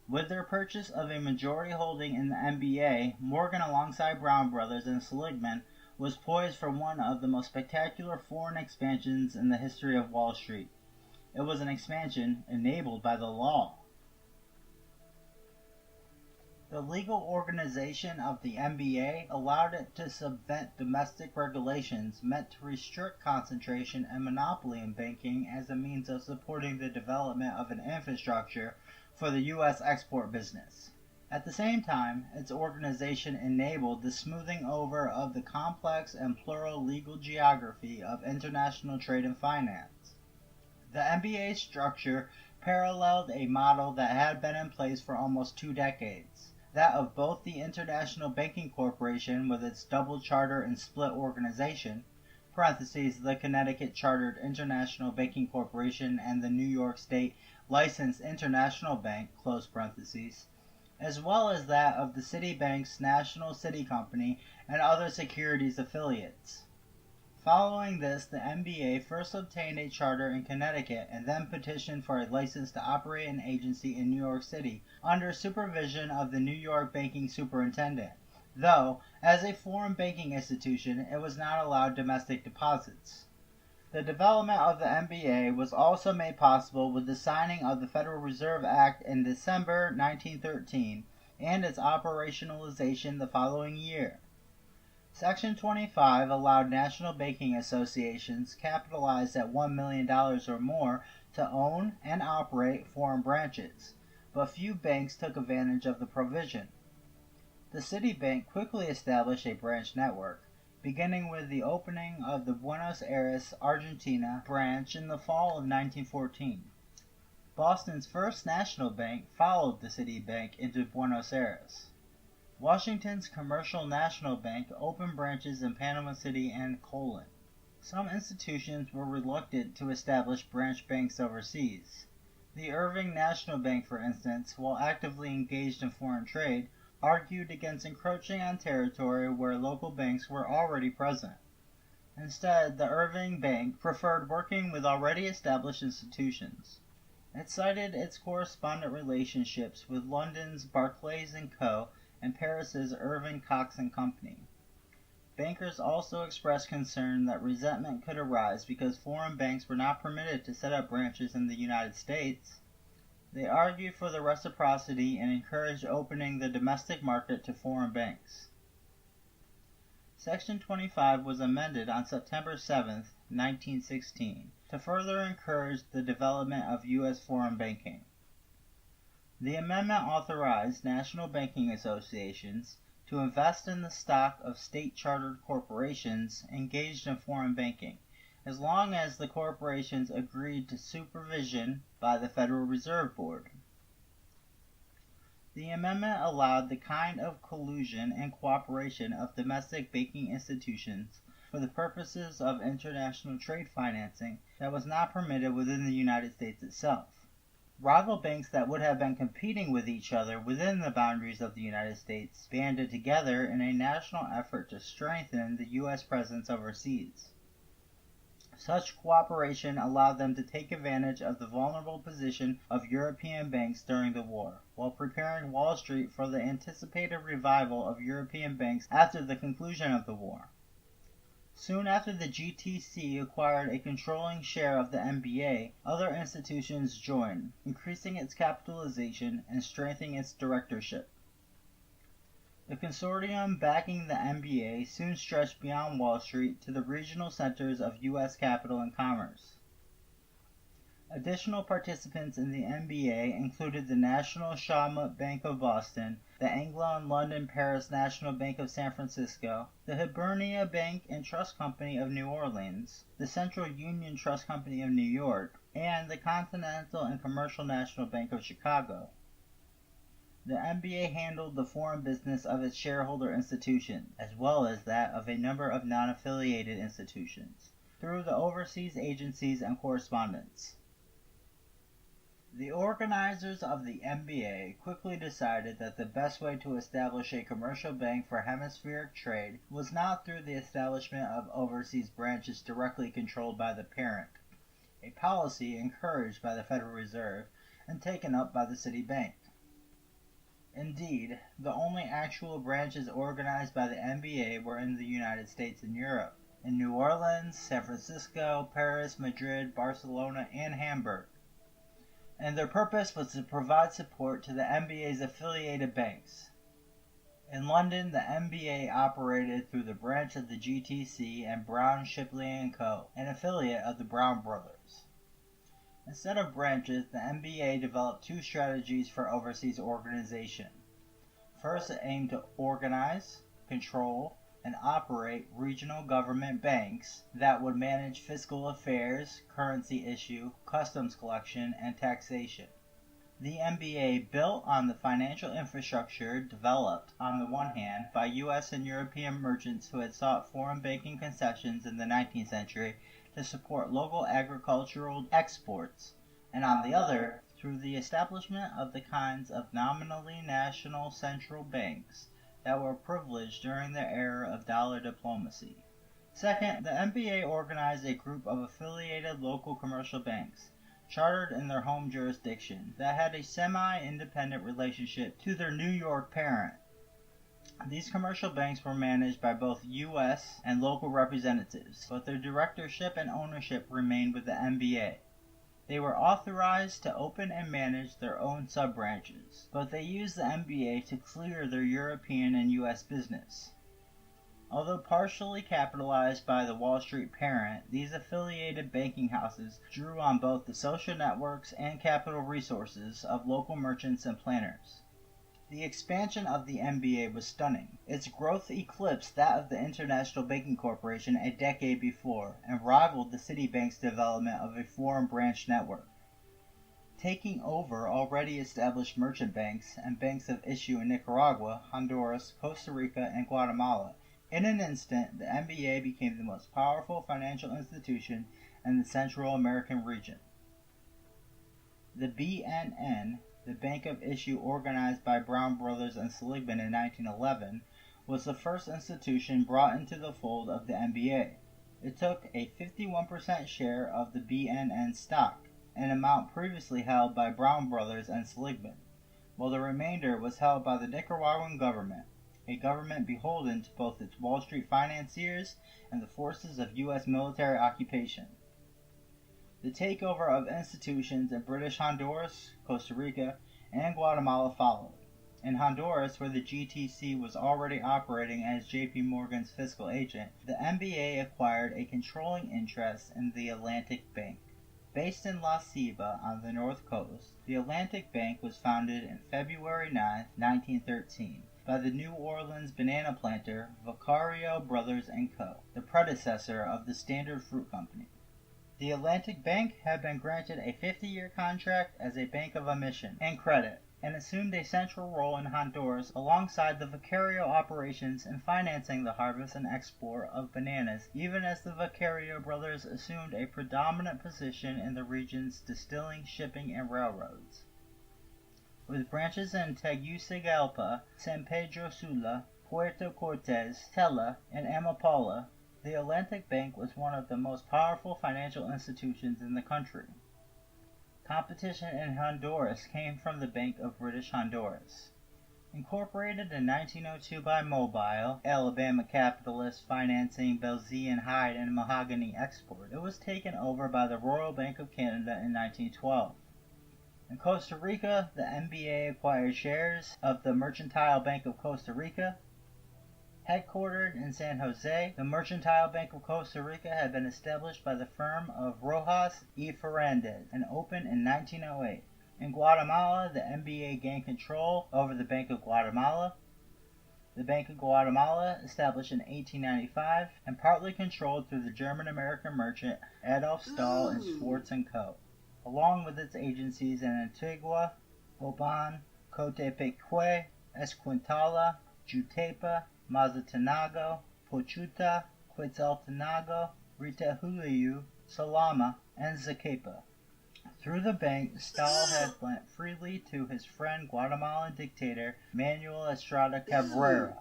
With their purchase of a majority holding in the NBA, Morgan, alongside Brown Brothers and Seligman, was poised for one of the most spectacular foreign expansions in the history of Wall Street. It was an expansion enabled by the law. The legal organization of the NBA allowed it to subvert domestic regulations meant to restrict concentration and monopoly in banking as a means of supporting the development of an infrastructure for the U.S. export business. At the same time, its organization enabled the smoothing over of the complex and plural legal geography of international trade and finance. The NBA structure paralleled a model that had been in place for almost 2 decades. That of both the International Banking Corporation with its double charter and split organization, the Connecticut Chartered International Banking Corporation and the New York State Licensed International Bank, as well as that of the Citibank's National City Company and other securities affiliates. Following this, the NBA first obtained a charter in Connecticut and then petitioned for a license to operate an agency in New York City under supervision of the New York banking superintendent, though, as a foreign banking institution, it was not allowed domestic deposits. The development of the NBA was also made possible with the signing of the Federal Reserve Act in December 1913 and its operationalization the following year. Section 25 allowed national banking associations capitalized at $1 million or more to own and operate foreign branches, but few banks took advantage of the provision. The Citibank quickly established a branch network, beginning with the opening of the Buenos Aires, Argentina branch in the fall of 1914. Boston's First National Bank followed the Citibank into Buenos Aires. Washington's Commercial National Bank opened branches in Panama City and Colon. Some institutions were reluctant to establish branch banks overseas. The Irving National Bank, for instance, while actively engaged in foreign trade, argued against encroaching on territory where local banks were already present. Instead, the Irving Bank preferred working with already established institutions. It cited its correspondent relationships with London's Barclays & Co. and Paris's Irving Cox & Company. Bankers also expressed concern that resentment could arise because foreign banks were not permitted to set up branches in the United States. They argued for the reciprocity and encouraged opening the domestic market to foreign banks. Section 25 was amended on September 7, 1916, to further encourage the development of U.S. foreign banking. The amendment authorized national banking associations to invest in the stock of state-chartered corporations engaged in foreign banking, as long as the corporations agreed to supervision by the Federal Reserve Board. The amendment allowed the kind of collusion and cooperation of domestic banking institutions for the purposes of international trade financing that was not permitted within the United States itself. Rival banks that would have been competing with each other within the boundaries of the United States banded together in a national effort to strengthen the U.S. presence overseas. Such cooperation allowed them to take advantage of the vulnerable position of European banks during the war, while preparing Wall Street for the anticipated revival of European banks after the conclusion of the war. Soon after the GTC acquired a controlling share of the NBA, other institutions joined, increasing its capitalization and strengthening its directorship. The consortium backing the NBA soon stretched beyond Wall Street to the regional centers of U.S. capital and commerce. Additional participants in the NBA included the National Shawmut Bank of Boston, the Anglo and London Paris National Bank of San Francisco, the Hibernia Bank and Trust Company of New Orleans, the Central Union Trust Company of New York, and the Continental and Commercial National Bank of Chicago. The NBA handled the foreign business of its shareholder institutions, as well as that of a number of non-affiliated institutions, through the overseas agencies and correspondence. The organizers of the NBA quickly decided that the best way to establish a commercial bank for hemispheric trade was not through the establishment of overseas branches directly controlled by the parent, a policy encouraged by the Federal Reserve and taken up by the City Bank. Indeed, the only actual branches organized by the NBA were in the United States and Europe, in New Orleans, San Francisco, Paris, Madrid, Barcelona, and Hamburg. And their purpose was to provide support to the NBA's affiliated banks. In London, the NBA operated through the branch of the GTC and Brown, Shipley & Co., an affiliate of the Brown Brothers. Instead of branches, the NBA developed two strategies for overseas organization. First, it aimed to organize, control, and operate regional government banks that would manage fiscal affairs, currency issue, customs collection, and taxation. The NBA built on the financial infrastructure developed, on the one hand, by U.S. and European merchants who had sought foreign banking concessions in the 19th century to support local agricultural exports, and on the other, through the establishment of the kinds of nominally national central banks that were privileged during the era of dollar diplomacy. Second, the NBA organized a group of affiliated local commercial banks, chartered in their home jurisdiction, that had a semi-independent relationship to their New York parent. These commercial banks were managed by both U.S. and local representatives, but their directorship and ownership remained with the NBA. They were authorized to open and manage their own sub-branches, but they used the NBA to clear their European and U.S. business. Although partially capitalized by the Wall Street parent, these affiliated banking houses drew on both the social networks and capital resources of local merchants and planners. The expansion of the NBA was stunning. Its growth eclipsed that of the International Banking Corporation a decade before, and rivaled the Citibank's development of a foreign branch network. Taking over already established merchant banks and banks of issue in Nicaragua, Honduras, Costa Rica, and Guatemala, in an instant the NBA became the most powerful financial institution in the Central American region. The BNN, the Bank of Issue organized by Brown Brothers and Seligman in 1911, was the first institution brought into the fold of the NBA. It took a 51% share of the BNN stock, an amount previously held by Brown Brothers and Seligman, while the remainder was held by the Nicaraguan government, a government beholden to both its Wall Street financiers and the forces of U.S. military occupation. The takeover of institutions in British Honduras, Costa Rica, and Guatemala followed. In Honduras, where the GTC was already operating as J.P. Morgan's fiscal agent, the NBA acquired a controlling interest in the Atlantic Bank. Based in La Ceiba on the north coast, the Atlantic Bank was founded on February 9, 1913, by the New Orleans banana planter Vicario Brothers & Co., the predecessor of the Standard Fruit Company. The Atlantic Bank had been granted a 50-year contract as a bank of omission and credit, and assumed a central role in Honduras alongside the Vicario operations in financing the harvest and export of bananas, even as the Vicario brothers assumed a predominant position in the region's distilling, shipping, and railroads. With branches in Tegucigalpa, San Pedro Sula, Puerto Cortes, Tela, and Amapola, the Atlantic Bank was one of the most powerful financial institutions in the country. Competition in Honduras came from the Bank of British Honduras. Incorporated in 1902 by Mobile, Alabama capitalist financing Belgian hide and mahogany export, it was taken over by the Royal Bank of Canada in 1912. In Costa Rica, the NBA acquired shares of the Mercantile Bank of Costa Rica. Headquartered in San Jose, the Mercantile Bank of Costa Rica had been established by the firm of Rojas y Fernández and opened in 1908. In Guatemala, the MBA gained control over the Bank of Guatemala. The Bank of Guatemala, established in 1895 and partly controlled through the German-American merchant Adolf Stahl and Schwartz & Co., along with its agencies in Antigua, Oban, Cotepeque, Esquintala, Jutepa, Mazatenango, Pochuta, Quetzaltenango, Ritahuliu, Salama, and Zacapa. Through the bank, Stahl had lent freely to his friend Guatemalan dictator Manuel Estrada Cabrera,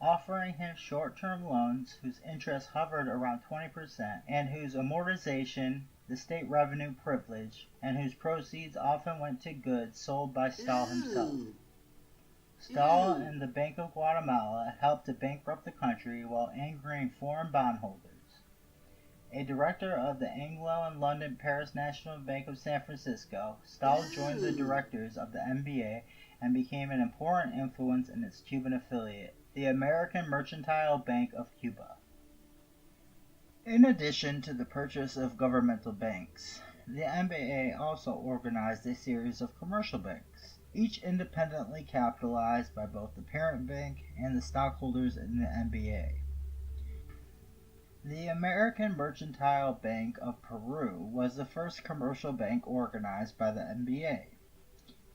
offering him short-term loans whose interest hovered around 20% and whose amortization the state revenue privilege, and whose proceeds often went to goods sold by Stahl himself. Stahl and the Bank of Guatemala helped to bankrupt the country while angering foreign bondholders. A director of the Anglo and London Paris National Bank of San Francisco, Stahl joined the directors of the MBA and became an important influence in its Cuban affiliate, the American Mercantile Bank of Cuba. In addition to the purchase of governmental banks, the MBA also organized a series of commercial banks, each independently capitalized by both the parent bank and the stockholders in the MBA. The American Mercantile Bank of Peru was the first commercial bank organized by the MBA.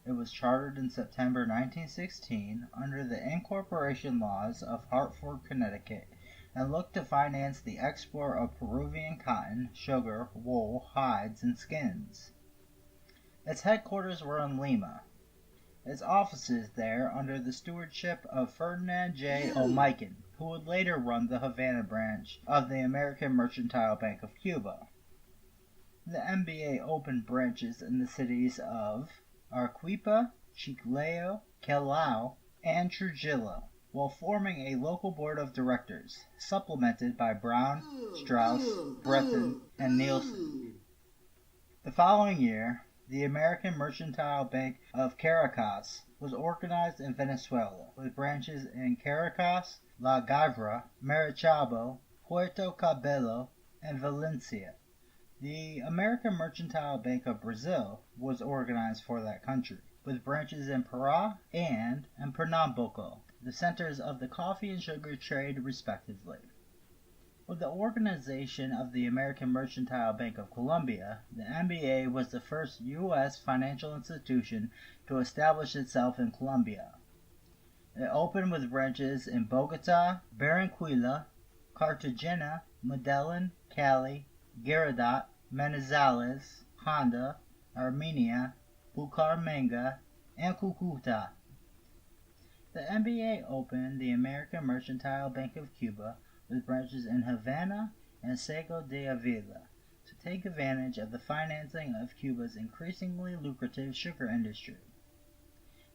It was chartered in September 1916 under the incorporation laws of Hartford, Connecticut, and looked to finance the export of Peruvian cotton, sugar, wool, hides, and skins. Its headquarters were in Lima. Its offices there under the stewardship of Ferdinand J. O'Mican, who would later run the Havana branch of the American Mercantile Bank of Cuba. The MBA opened branches in the cities of Arequipa, Chiclayo, Callao, and Trujillo, while forming a local board of directors, supplemented by Brown, Strauss, Breton, and Nielsen. The following year, the American Mercantile Bank of Caracas was organized in Venezuela, with branches in Caracas, La Gavra, Maracaibo, Puerto Cabello, and Valencia. The American Mercantile Bank of Brazil was organized for that country, with branches in Pará and in Pernambuco, the centers of the coffee and sugar trade respectively. With the organization of the American Mercantile Bank of Colombia, the MBA was the first U.S. financial institution to establish itself in Colombia. It opened with branches in Bogota, Barranquilla, Cartagena, Medellin, Cali, Guayaquil, Manizales, Honda, Armenia, Bucaramanga, and Cucuta. The MBA opened the American Mercantile Bank of Cuba with branches in Havana and Ciego de Avila to take advantage of the financing of Cuba's increasingly lucrative sugar industry.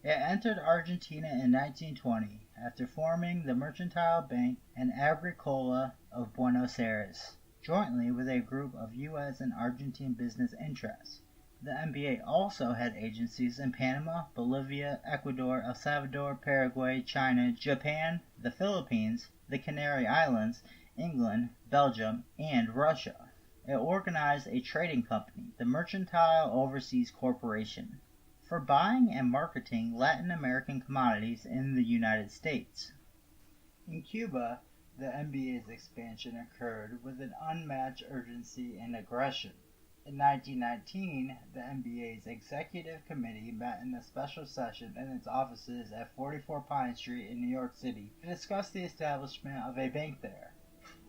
It entered Argentina in 1920 after forming the Mercantile Bank and Agricola of Buenos Aires, jointly with a group of U.S. and Argentine business interests. The MBA also had agencies in Panama, Bolivia, Ecuador, El Salvador, Paraguay, China, Japan, the Philippines, the Canary Islands, England, Belgium, and Russia. It organized a trading company, the Mercantile Overseas Corporation, for buying and marketing Latin American commodities in the United States. In Cuba, the MBA's expansion occurred with an unmatched urgency and aggression. In 1919, the MBA's executive committee met in a special session in its offices at 44 Pine Street in New York City to discuss the establishment of a bank there.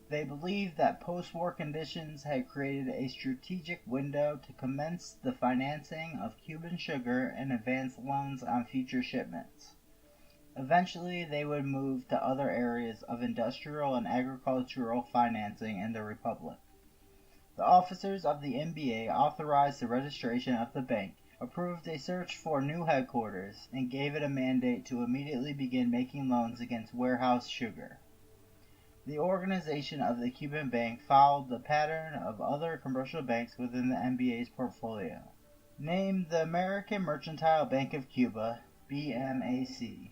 They believed that post-war conditions had created a strategic window to commence the financing of Cuban sugar and advance loans on future shipments. Eventually, they would move to other areas of industrial and agricultural financing in the Republic. The officers of the MBA authorized the registration of the bank, approved a search for new headquarters, and gave it a mandate to immediately begin making loans against warehouse sugar. The organization of the Cuban bank followed the pattern of other commercial banks within the MBA's portfolio. Named the American Mercantile Bank of Cuba, BMAC,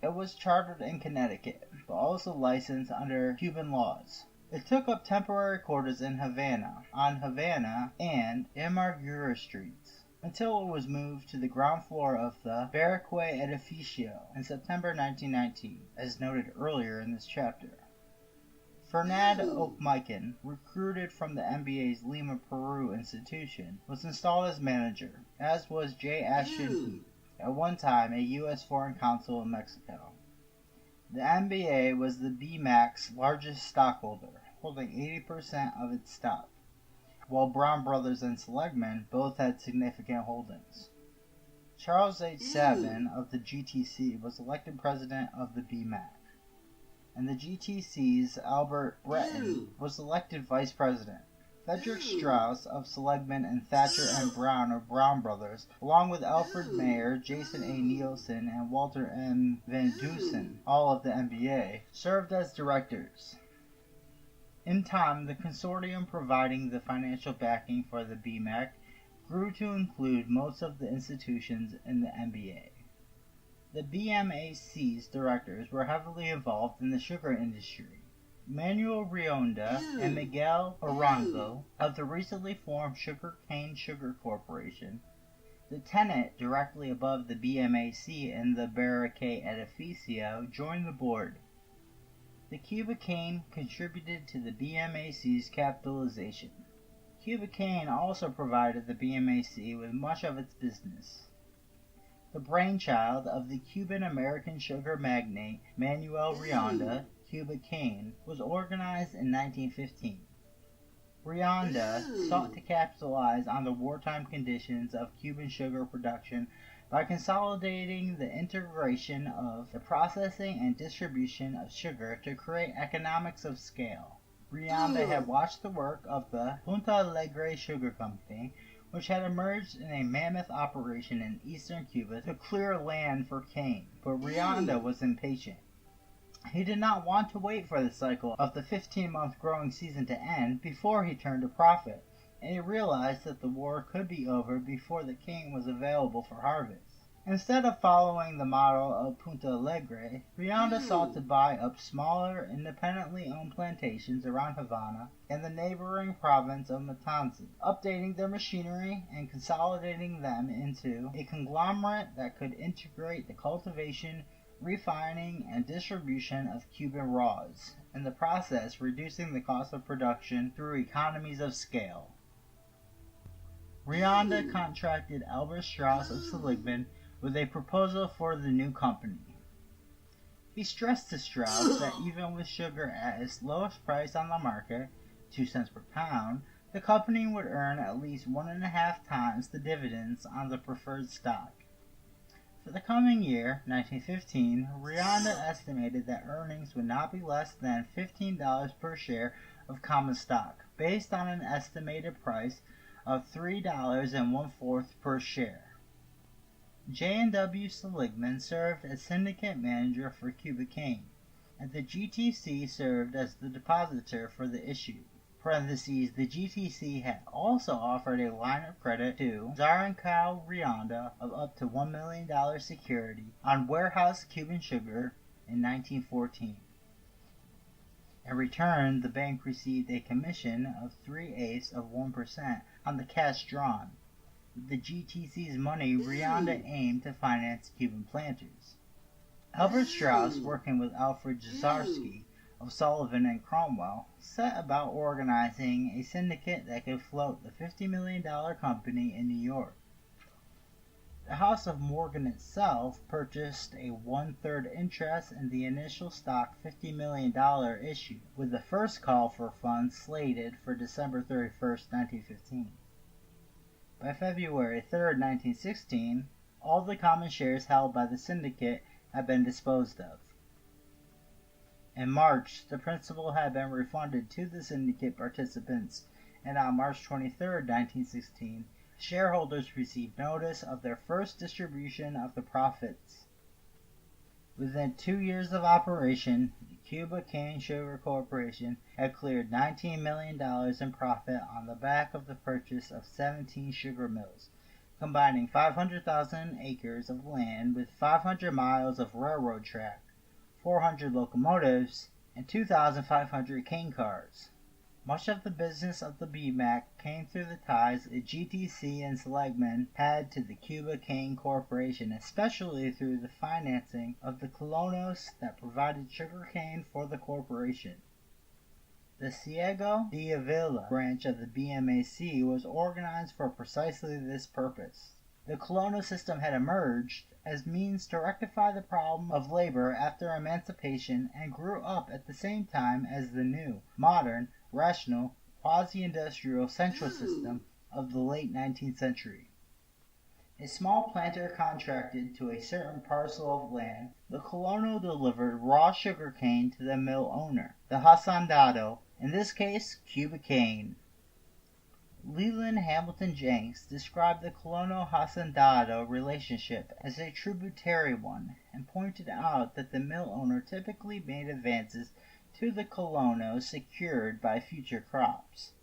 It was chartered in Connecticut, but also licensed under Cuban laws. It took up temporary quarters in Havana, on Havana and Amargura Streets, until it was moved to the ground floor of the Barraque Edificio in September 1919, as noted earlier in this chapter. Fernand Oakmikan, recruited from the NBA's Lima, Peru institution, was installed as manager, as was J. Ashton Heath, at one time a U.S. foreign consul in Mexico. The NBA was the BMAC's largest stockholder, holding 80% of its stock, while Brown Brothers and Seligman both had significant holdings. Charles H. Savin of the GTC was elected president of the BMAC, and the GTC's Albert Breton was elected vice president. Frederick Strauss of Seligman and Thatcher M. Brown of Brown Brothers, along with Alfred Mayer, Jason A. Nielsen, and Walter M. Van Dusen, all of the NBA, served as directors. In time, the consortium providing the financial backing for the BMAC grew to include most of the institutions in the NBA. The BMAC's directors were heavily involved in the sugar industry. Manuel Rionda and Miguel Arango of the recently formed Sugar Cane Sugar Corporation, the tenant directly above the BMAC in the Barraque Edificio, joined the board. The Cuba cane contributed to the BMAC's capitalization. Cuba cane also provided the BMAC with much of its business. The brainchild of the Cuban-American sugar magnate Manuel Rionda, Cuba Cane, was organized in 1915. Rionda sought to capitalize on the wartime conditions of Cuban sugar production by consolidating the integration of the processing and distribution of sugar to create economics of scale. Rionda had watched the work of the Punta Alegre Sugar Company, which had emerged in a mammoth operation in eastern Cuba to clear land for cane, but Rionda was impatient. He did not want to wait for the cycle of the 15-month growing season to end before he turned a profit, and he realized that the war could be over before the cane was available for harvest. Instead of following the model of Punta Alegre, Rionda sought to buy up smaller, independently owned plantations around Havana and the neighboring province of Matanzas, updating their machinery and consolidating them into a conglomerate that could integrate the cultivation, refining, and distribution of Cuban raws, in the process reducing the cost of production through economies of scale. Rionda contracted Albert Strauss of Seligman with a proposal for the new company. He stressed to Strauss that even with sugar at its lowest price on the market, 2 cents per pound, the company would earn at least 1.5 times the dividends on the preferred stock. For the coming year, 1915, Rionda estimated that earnings would not be less than $15 per share of common stock, based on an estimated price of $3.14 per share. J&W Seligman served as syndicate manager for Cuba Cane, and the GTC served as the depositor for the issue. The GTC had also offered a line of credit to Zarancal Rionda of up to $1 million security on warehouse Cuban sugar in 1914. In return, the bank received a commission of 3/8 of 1% on the cash drawn. With the GTC's money, Rionda aimed to finance Cuban planters. Albert Strauss, working with Alfred Josarski of Sullivan and Cromwell, set about organizing a syndicate that could float the $50 million company in New York. The House of Morgan itself purchased a 1/3 interest in the initial stock $50 million issue, with the first call for funds slated for December 31st, 1915. By February 3, 1916, all the common shares held by the syndicate had been disposed of. In March, the principal had been refunded to the syndicate participants, and on March 23, 1916, shareholders received notice of their first distribution of the profits. Within 2 years of operation, the Cuba Cane Sugar Corporation had cleared $19 million in profit on the back of the purchase of 17 sugar mills, combining 500,000 acres of land with 500 miles of railroad track, 400 locomotives, and 2,500 cane cars. Much of the business of the BMAC came through the ties that GTC and Seligman had to the Cuba Cane Corporation, especially through the financing of the colonos that provided sugarcane for the corporation. The Ciego de Avila branch of the BMAC was organized for precisely this purpose. The colonial system had emerged as means to rectify the problem of labor after emancipation and grew up at the same time as the new, modern, rational, quasi-industrial central system of the late 19th century. A small planter contracted to a certain parcel of land. The colono delivered raw sugar cane to the mill owner, the hacendado, in this case Cuba cane. Leland Hamilton Jenks described the colono-hacendado relationship as a tributary one, and pointed out that the mill owner typically made advances to the colono secured by future crops,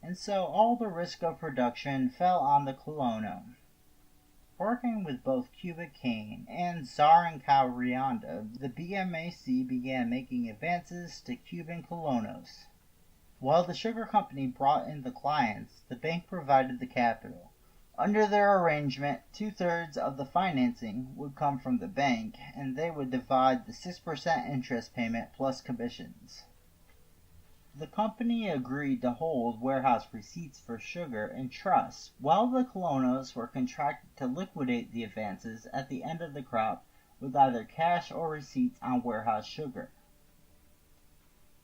and so all the risk of production fell on the colono. Working with both Cuba cane and Zarancaurianda, the BMAC began making advances to Cuban colonos. While the sugar company brought in the clients, the bank provided the capital. Under their arrangement, 2/3 of the financing would come from the bank, and they would divide the 6% interest payment plus commissions. The company agreed to hold warehouse receipts for sugar in trust, while the colonos were contracted to liquidate the advances at the end of the crop with either cash or receipts on warehouse sugar.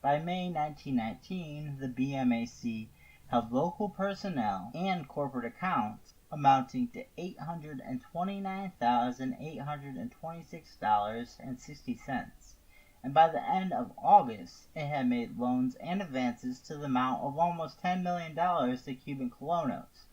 By May 1919, the BMAC held local personnel and corporate accounts amounting to $829,826.60, and by the end of August it had made loans and advances to the amount of almost $10 million to Cuban colonos,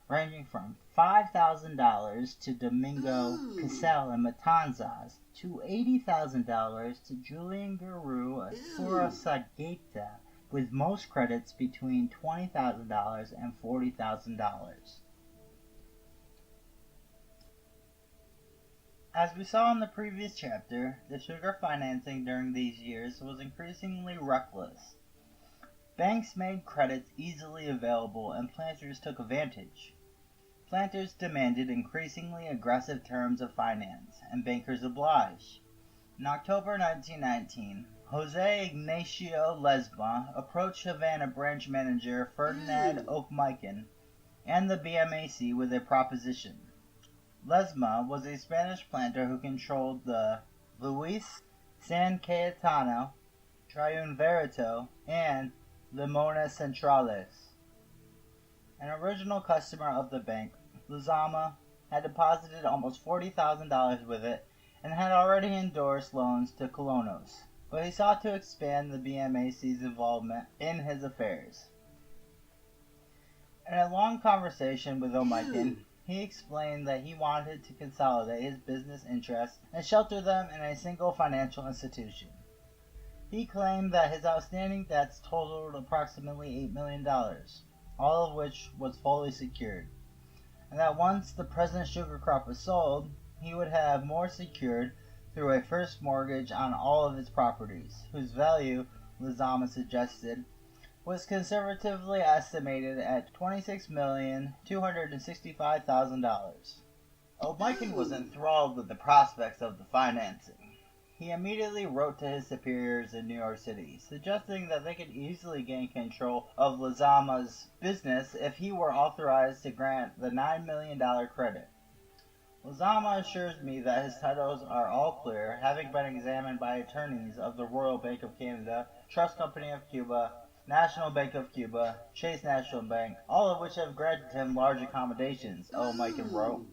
ranging from $5,000 to Domingo Casal and Matanzas to $80,000 to Julian Guru Furasagueta, with most credits between $20,000 and $40,000. As we saw in the previous chapter, the sugar financing during these years was increasingly reckless. Banks made credits easily available and planters took advantage. Planters demanded increasingly aggressive terms of finance, and bankers obliged. In October 1919, Jose Ignacio Lesma approached Havana branch manager Ferdinand Oakmican and the BMAC with a proposition. Lesma was a Spanish planter who controlled the Luis San Cayetano, Triunvirato, and Limones Centrales. An original customer of the bank, Lezama had deposited almost $40,000 with it and had already endorsed loans to colonos, but he sought to expand the BMAC's involvement in his affairs. In a long conversation with Oakmican, he explained that he wanted to consolidate his business interests and shelter them in a single financial institution. He claimed that his outstanding debts totaled approximately $8 million, all of which was fully secured, and that once the present sugar crop was sold, he would have more secured through a first mortgage on all of his properties, whose value, Lezama suggested, was conservatively estimated at $26,265,000. Oakmican was enthralled with the prospects of the financing. He immediately wrote to his superiors in New York City, suggesting that they could easily gain control of Lezama's business if he were authorized to grant the $9 million credit. Lezama assures me that his titles are all clear, having been examined by attorneys of the Royal Bank of Canada, Trust Company of Cuba, National Bank of Cuba, Chase National Bank, all of which have granted him large accommodations, Oakmican wrote.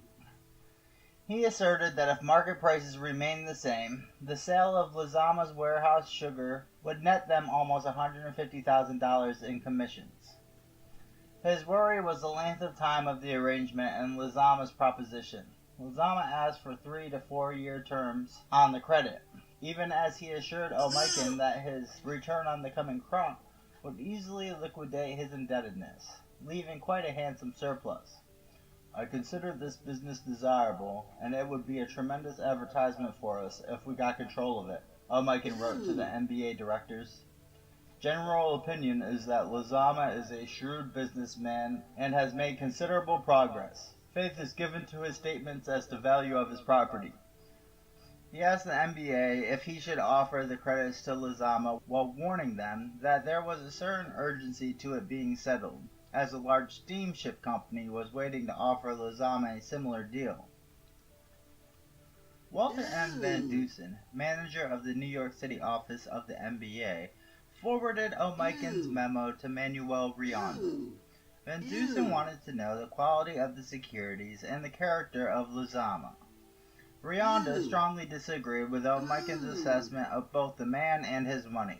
He asserted that if market prices remained the same, the sale of Lezama's warehouse sugar would net them almost $150,000 in commissions. His worry was the length of time of the arrangement and Lezama's proposition. Lezama asked for 3 to 4 year terms on the credit, even as he assured Oakmican that his return on the coming crop would easily liquidate his indebtedness, leaving quite a handsome surplus. I consider this business desirable, and it would be a tremendous advertisement for us if we got control of it, O'Miken wrote to the NBA directors. General opinion is that Lizama is a shrewd businessman and has made considerable progress. Faith is given to his statements as to value of his property. He asked the NBA if he should offer the credits to Lizama while warning them that there was a certain urgency to it being settled, as a large steamship company was waiting to offer Lizama a similar deal. Walter M. Van Dusen, manager of the New York City office of the NBA, forwarded O'Miken's memo to Manuel Rionda. Van Dusen wanted to know the quality of the securities and the character of Lizama. Rionda strongly disagreed with O'Miken's assessment of both the man and his money.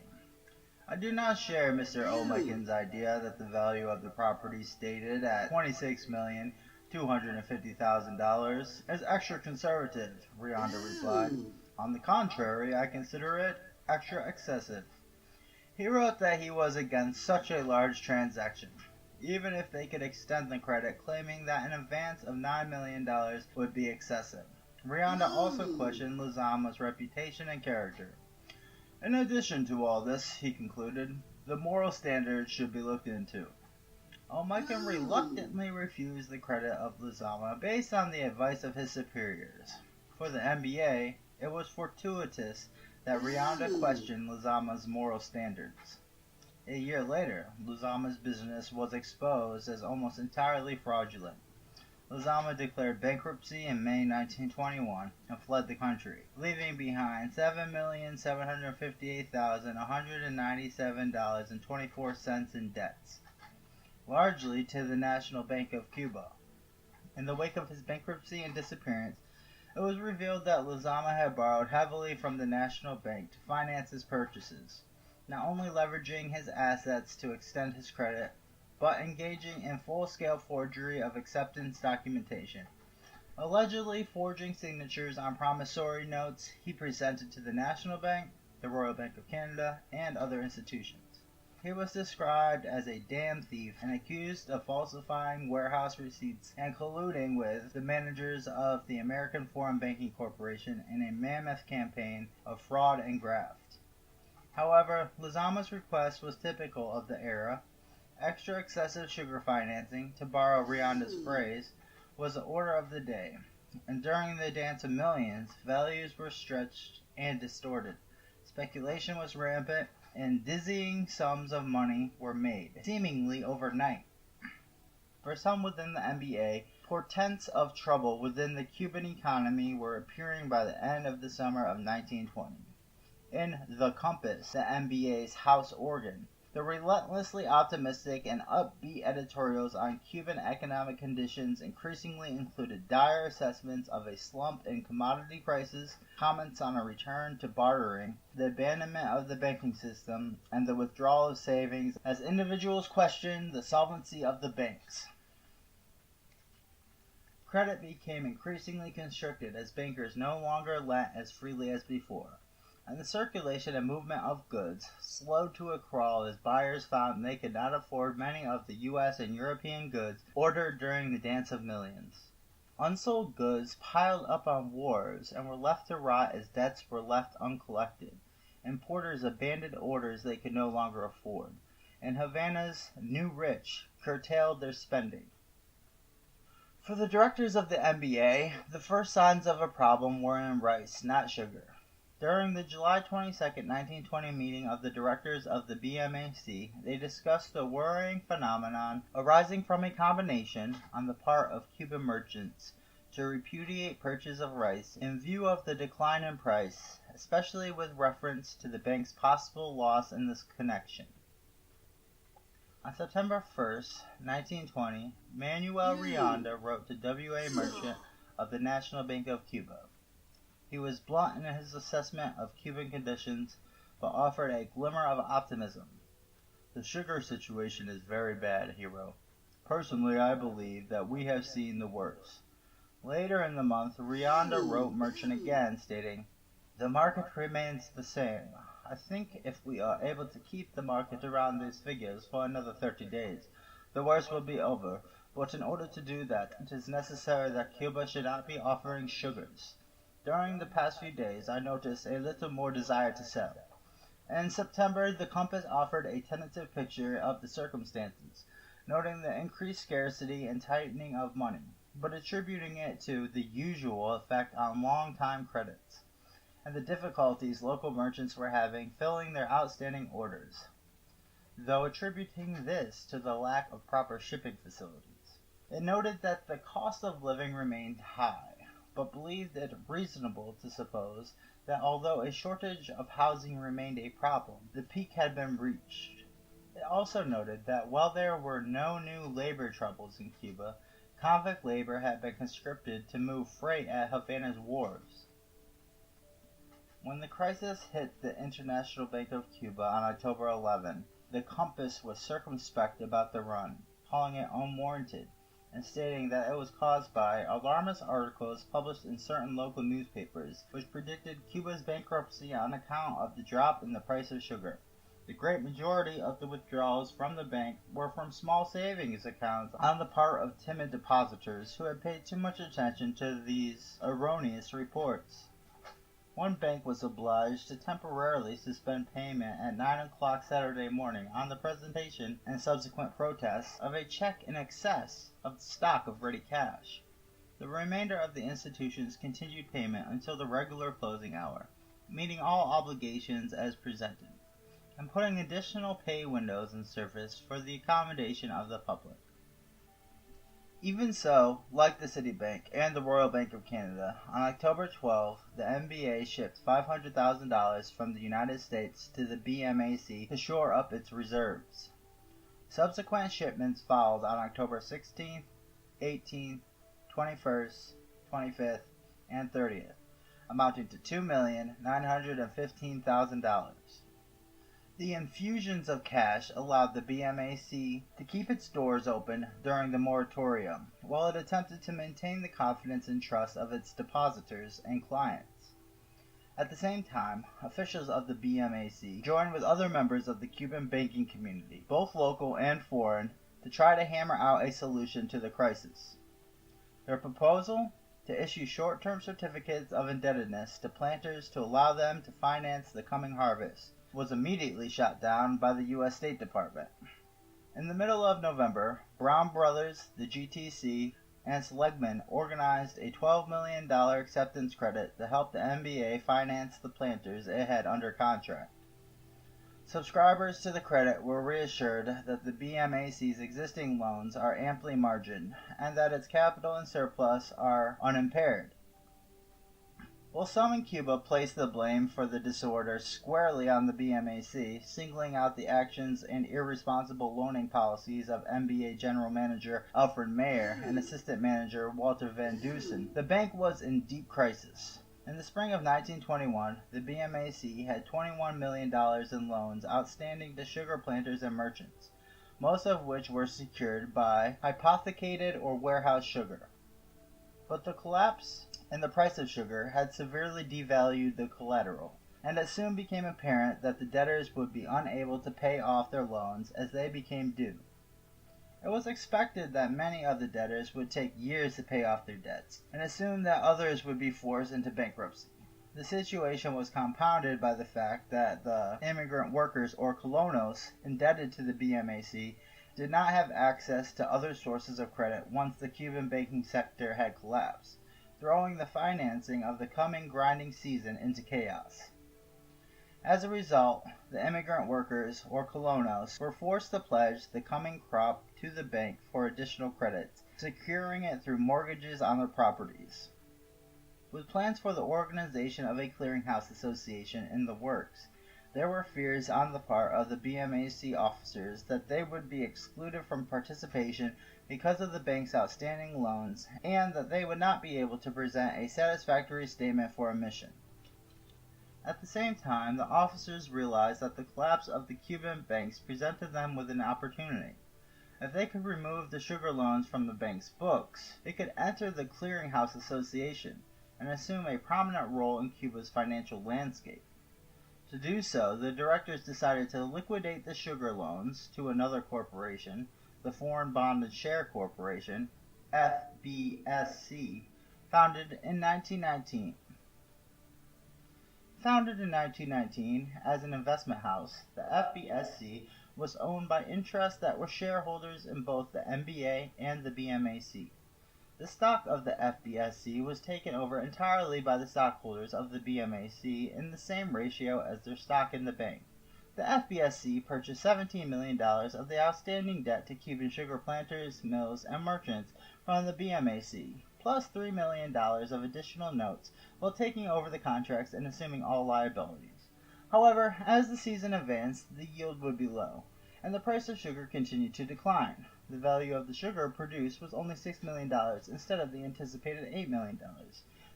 I do not share Mr. O'Miken's idea that the value of the property stated at $26,250,000 is extra conservative, Rionda replied. On the contrary, I consider it extra excessive. He wrote that he was against such a large transaction, even if they could extend the credit, claiming that an advance of $9 million would be excessive. Rionda also questioned Lizama's reputation and character. In addition to all this, he concluded, the moral standards should be looked into. O'Miken reluctantly refused the credit of Lizama based on the advice of his superiors. For the NBA, it was fortuitous that Rionda questioned Lizama's moral standards. A year later, Lizama's business was exposed as almost entirely fraudulent. Lizama declared bankruptcy in May 1921 and fled the country, leaving behind $7,758,197.24 in debts, largely to the National Bank of Cuba. In the wake of his bankruptcy and disappearance, it was revealed that Lizama had borrowed heavily from the National Bank to finance his purchases, not only leveraging his assets to extend his credit, but engaging in full-scale forgery of acceptance documentation, allegedly forging signatures on promissory notes he presented to the National Bank, the Royal Bank of Canada, and other institutions. He was described as a damn thief and accused of falsifying warehouse receipts and colluding with the managers of the American Foreign Banking Corporation in a mammoth campaign of fraud and graft. However, Lizama's request was typical of the era. Extra excessive sugar financing, to borrow Rionda's phrase, was the order of the day, and during the dance of millions, values were stretched and distorted. Speculation was rampant, and dizzying sums of money were made, seemingly overnight. For some within the NBA, portents of trouble within the Cuban economy were appearing by the end of the summer of 1920. In The Compass, the NBA's house organ, the relentlessly optimistic and upbeat editorials on Cuban economic conditions increasingly included dire assessments of a slump in commodity prices, comments on a return to bartering, the abandonment of the banking system, and the withdrawal of savings as individuals questioned the solvency of the banks. Credit became increasingly constricted as bankers no longer lent as freely as before, and the circulation and movement of goods slowed to a crawl as buyers found they could not afford many of the U.S. and European goods ordered during the dance of millions. Unsold goods piled up on wharves and were left to rot as debts were left uncollected. Importers abandoned orders they could no longer afford, and Havana's new rich curtailed their spending. For the directors of the NBA, the first signs of a problem were in rice, not sugar. During the July 22, 1920 meeting of the directors of the BMAC, they discussed the worrying phenomenon arising from a combination, on the part of Cuban merchants, to repudiate purchase of rice in view of the decline in price, especially with reference to the bank's possible loss in this connection. On September 1, 1920, Manuel Rionda wrote to W.A. Merchant of the National Bank of Cuba. He was blunt in his assessment of Cuban conditions, but offered a glimmer of optimism. The sugar situation is very bad, he wrote. Personally, I believe that we have seen the worst. Later in the month, Rionda wrote Merchant again, stating, the market remains the same. I think if we are able to keep the market around these figures for another 30 days, the worst will be over. But in order to do that, it is necessary that Cuba should not be offering sugars. During the past few days, I noticed a little more desire to sell. In September, the Compass offered a tentative picture of the circumstances, noting the increased scarcity and tightening of money, but attributing it to the usual effect on long-time credits, and the difficulties local merchants were having filling their outstanding orders, though attributing this to the lack of proper shipping facilities. It noted that the cost of living remained high, but believed it reasonable to suppose that although a shortage of housing remained a problem, the peak had been reached. It also noted that while there were no new labor troubles in Cuba, convict labor had been conscripted to move freight at Havana's wharves. When the crisis hit the International Bank of Cuba on October 11, the Compass was circumspect about the run, calling it unwarranted, and stating that it was caused by alarmist articles published in certain local newspapers, which predicted Cuba's bankruptcy on account of the drop in the price of sugar. The great majority of the withdrawals from the bank were from small savings accounts on the part of timid depositors who had paid too much attention to these erroneous reports. One bank was obliged to temporarily suspend payment at 9 o'clock Saturday morning on the presentation and subsequent protests of a check in excess of the stock of ready cash. The remainder of the institutions continued payment until the regular closing hour, meeting all obligations as presented, and putting additional pay windows in service for the accommodation of the public. Even so, like the Citibank and the Royal Bank of Canada, on October 12, the NBA shipped $500,000 from the United States to the BMAC to shore up its reserves. Subsequent shipments followed on October 16th, 18th, 21st, 25th, and 30th, amounting to $2,915,000. The infusions of cash allowed the BMAC to keep its doors open during the moratorium, while it attempted to maintain the confidence and trust of its depositors and clients. At the same time, officials of the BMAC joined with other members of the Cuban banking community, both local and foreign, to try to hammer out a solution to the crisis. Their proposal? To issue short-term certificates of indebtedness to planters to allow them to finance the coming harvest was immediately shot down by the U.S. State Department. In the middle of November, Brown Brothers, the GTC, and Seligman organized a $12 million acceptance credit to help the NBA finance the planters it had under contract. Subscribers to the credit were reassured that the BMAC's existing loans are amply margined, and that its capital and surplus are unimpaired. While some in Cuba placed the blame for the disorder squarely on the BMAC, singling out the actions and irresponsible loaning policies of NBA General Manager Alfred Mayer and Assistant Manager Walter Van Dusen, the bank was in deep crisis. In the spring of 1921, the BMAC had $21 million in loans outstanding to sugar planters and merchants, most of which were secured by hypothecated or warehouse sugar. But the collapse in the price of sugar had severely devalued the collateral, and it soon became apparent that the debtors would be unable to pay off their loans as they became due. It was expected that many of the debtors would take years to pay off their debts, and assumed that others would be forced into bankruptcy. The situation was compounded by the fact that the immigrant workers or colonos indebted to the BMAC did not have access to other sources of credit once the Cuban banking sector had collapsed, throwing the financing of the coming grinding season into chaos. As a result, the immigrant workers, or colonos, were forced to pledge the coming crop to the bank for additional credits, securing it through mortgages on their properties. With plans for the organization of a clearinghouse association in the works, there were fears on the part of the BMAC officers that they would be excluded from participation because of the bank's outstanding loans, and that they would not be able to present a satisfactory statement for admission. At the same time, the officers realized that the collapse of the Cuban banks presented them with an opportunity. If they could remove the sugar loans from the bank's books, it could enter the Clearinghouse Association and assume a prominent role in Cuba's financial landscape. To do so, the directors decided to liquidate the sugar loans to another corporation, the Foreign Bond and Share Corporation, FBSC, founded in 1919. Founded in 1919 as an investment house, the FBSC was owned by interests that were shareholders in both the NBA and the BMAC. The stock of the FBSC was taken over entirely by the stockholders of the BMAC in the same ratio as their stock in the bank. The FBSC purchased $17 million of the outstanding debt to Cuban sugar planters, mills, and merchants from the BMAC, plus $3 million of additional notes while taking over the contracts and assuming all liabilities. However, as the season advanced, the yield would be low, and the price of sugar continued to decline. The value of the sugar produced was only $6 million instead of the anticipated $8 million.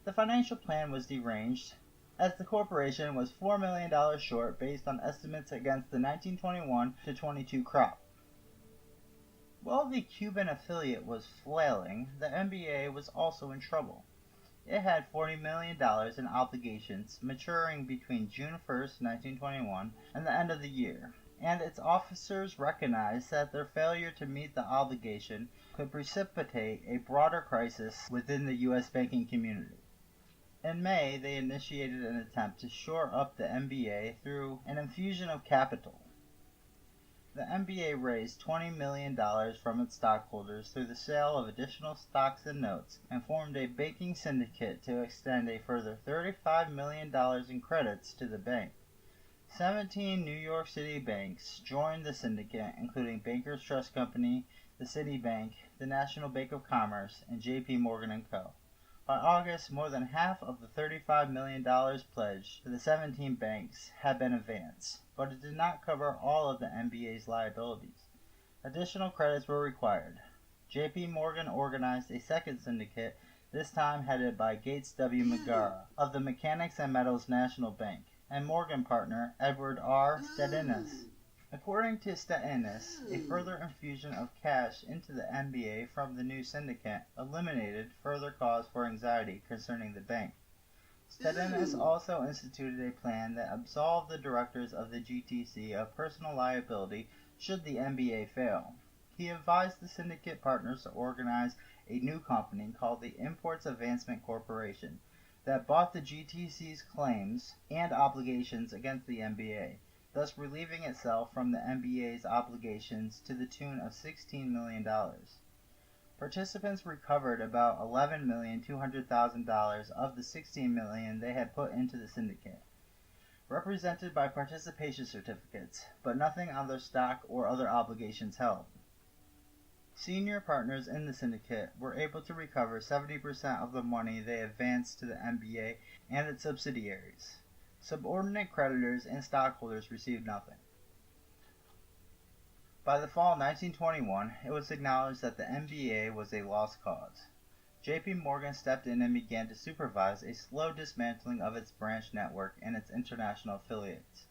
The financial plan was deranged, as the corporation was $4 million short based on estimates against the 1921-22 crop. While the Cuban affiliate was flailing, the NBA was also in trouble. It had $40 million in obligations maturing between June 1, 1921 and the end of the year, and its officers recognized that their failure to meet the obligation could precipitate a broader crisis within the U.S. banking community. In May, they initiated an attempt to shore up the NBA through an infusion of capital. The NBA raised $20 million from its stockholders through the sale of additional stocks and notes, and formed a banking syndicate to extend a further $35 million in credits to the bank. 17 New York City banks joined the syndicate, including Bankers Trust Company, the Citibank, the National Bank of Commerce, and J.P. Morgan & Co. By August, more than half of the $35 million pledged to the 17 banks had been advanced, but it did not cover all of the NBA's liabilities. Additional credits were required. J.P. Morgan organized a second syndicate, this time headed by Gates W. McGarrah of the Mechanics and Metals National Bank, and Morgan partner Edward R. Stettines. According to Stettines, a further infusion of cash into the NBA from the new syndicate eliminated further cause for anxiety concerning the bank. Stettines also instituted a plan that absolved the directors of the GTC of personal liability should the NBA fail. He advised the syndicate partners to organize a new company called the Imports Advancement Corporation that bought the GTC's claims and obligations against the NBA, thus relieving itself from the NBA's obligations to the tune of $16 million. Participants recovered about $11,200,000 of the $16 million they had put into the syndicate, represented by participation certificates, but nothing on their stock or other obligations held. Senior partners in the syndicate were able to recover 70% of the money they advanced to the NBA and its subsidiaries. Subordinate creditors and stockholders received nothing. By the fall of 1921, it was acknowledged that the NBA was a lost cause. J.P. Morgan stepped in and began to supervise a slow dismantling of its branch network and its international affiliates.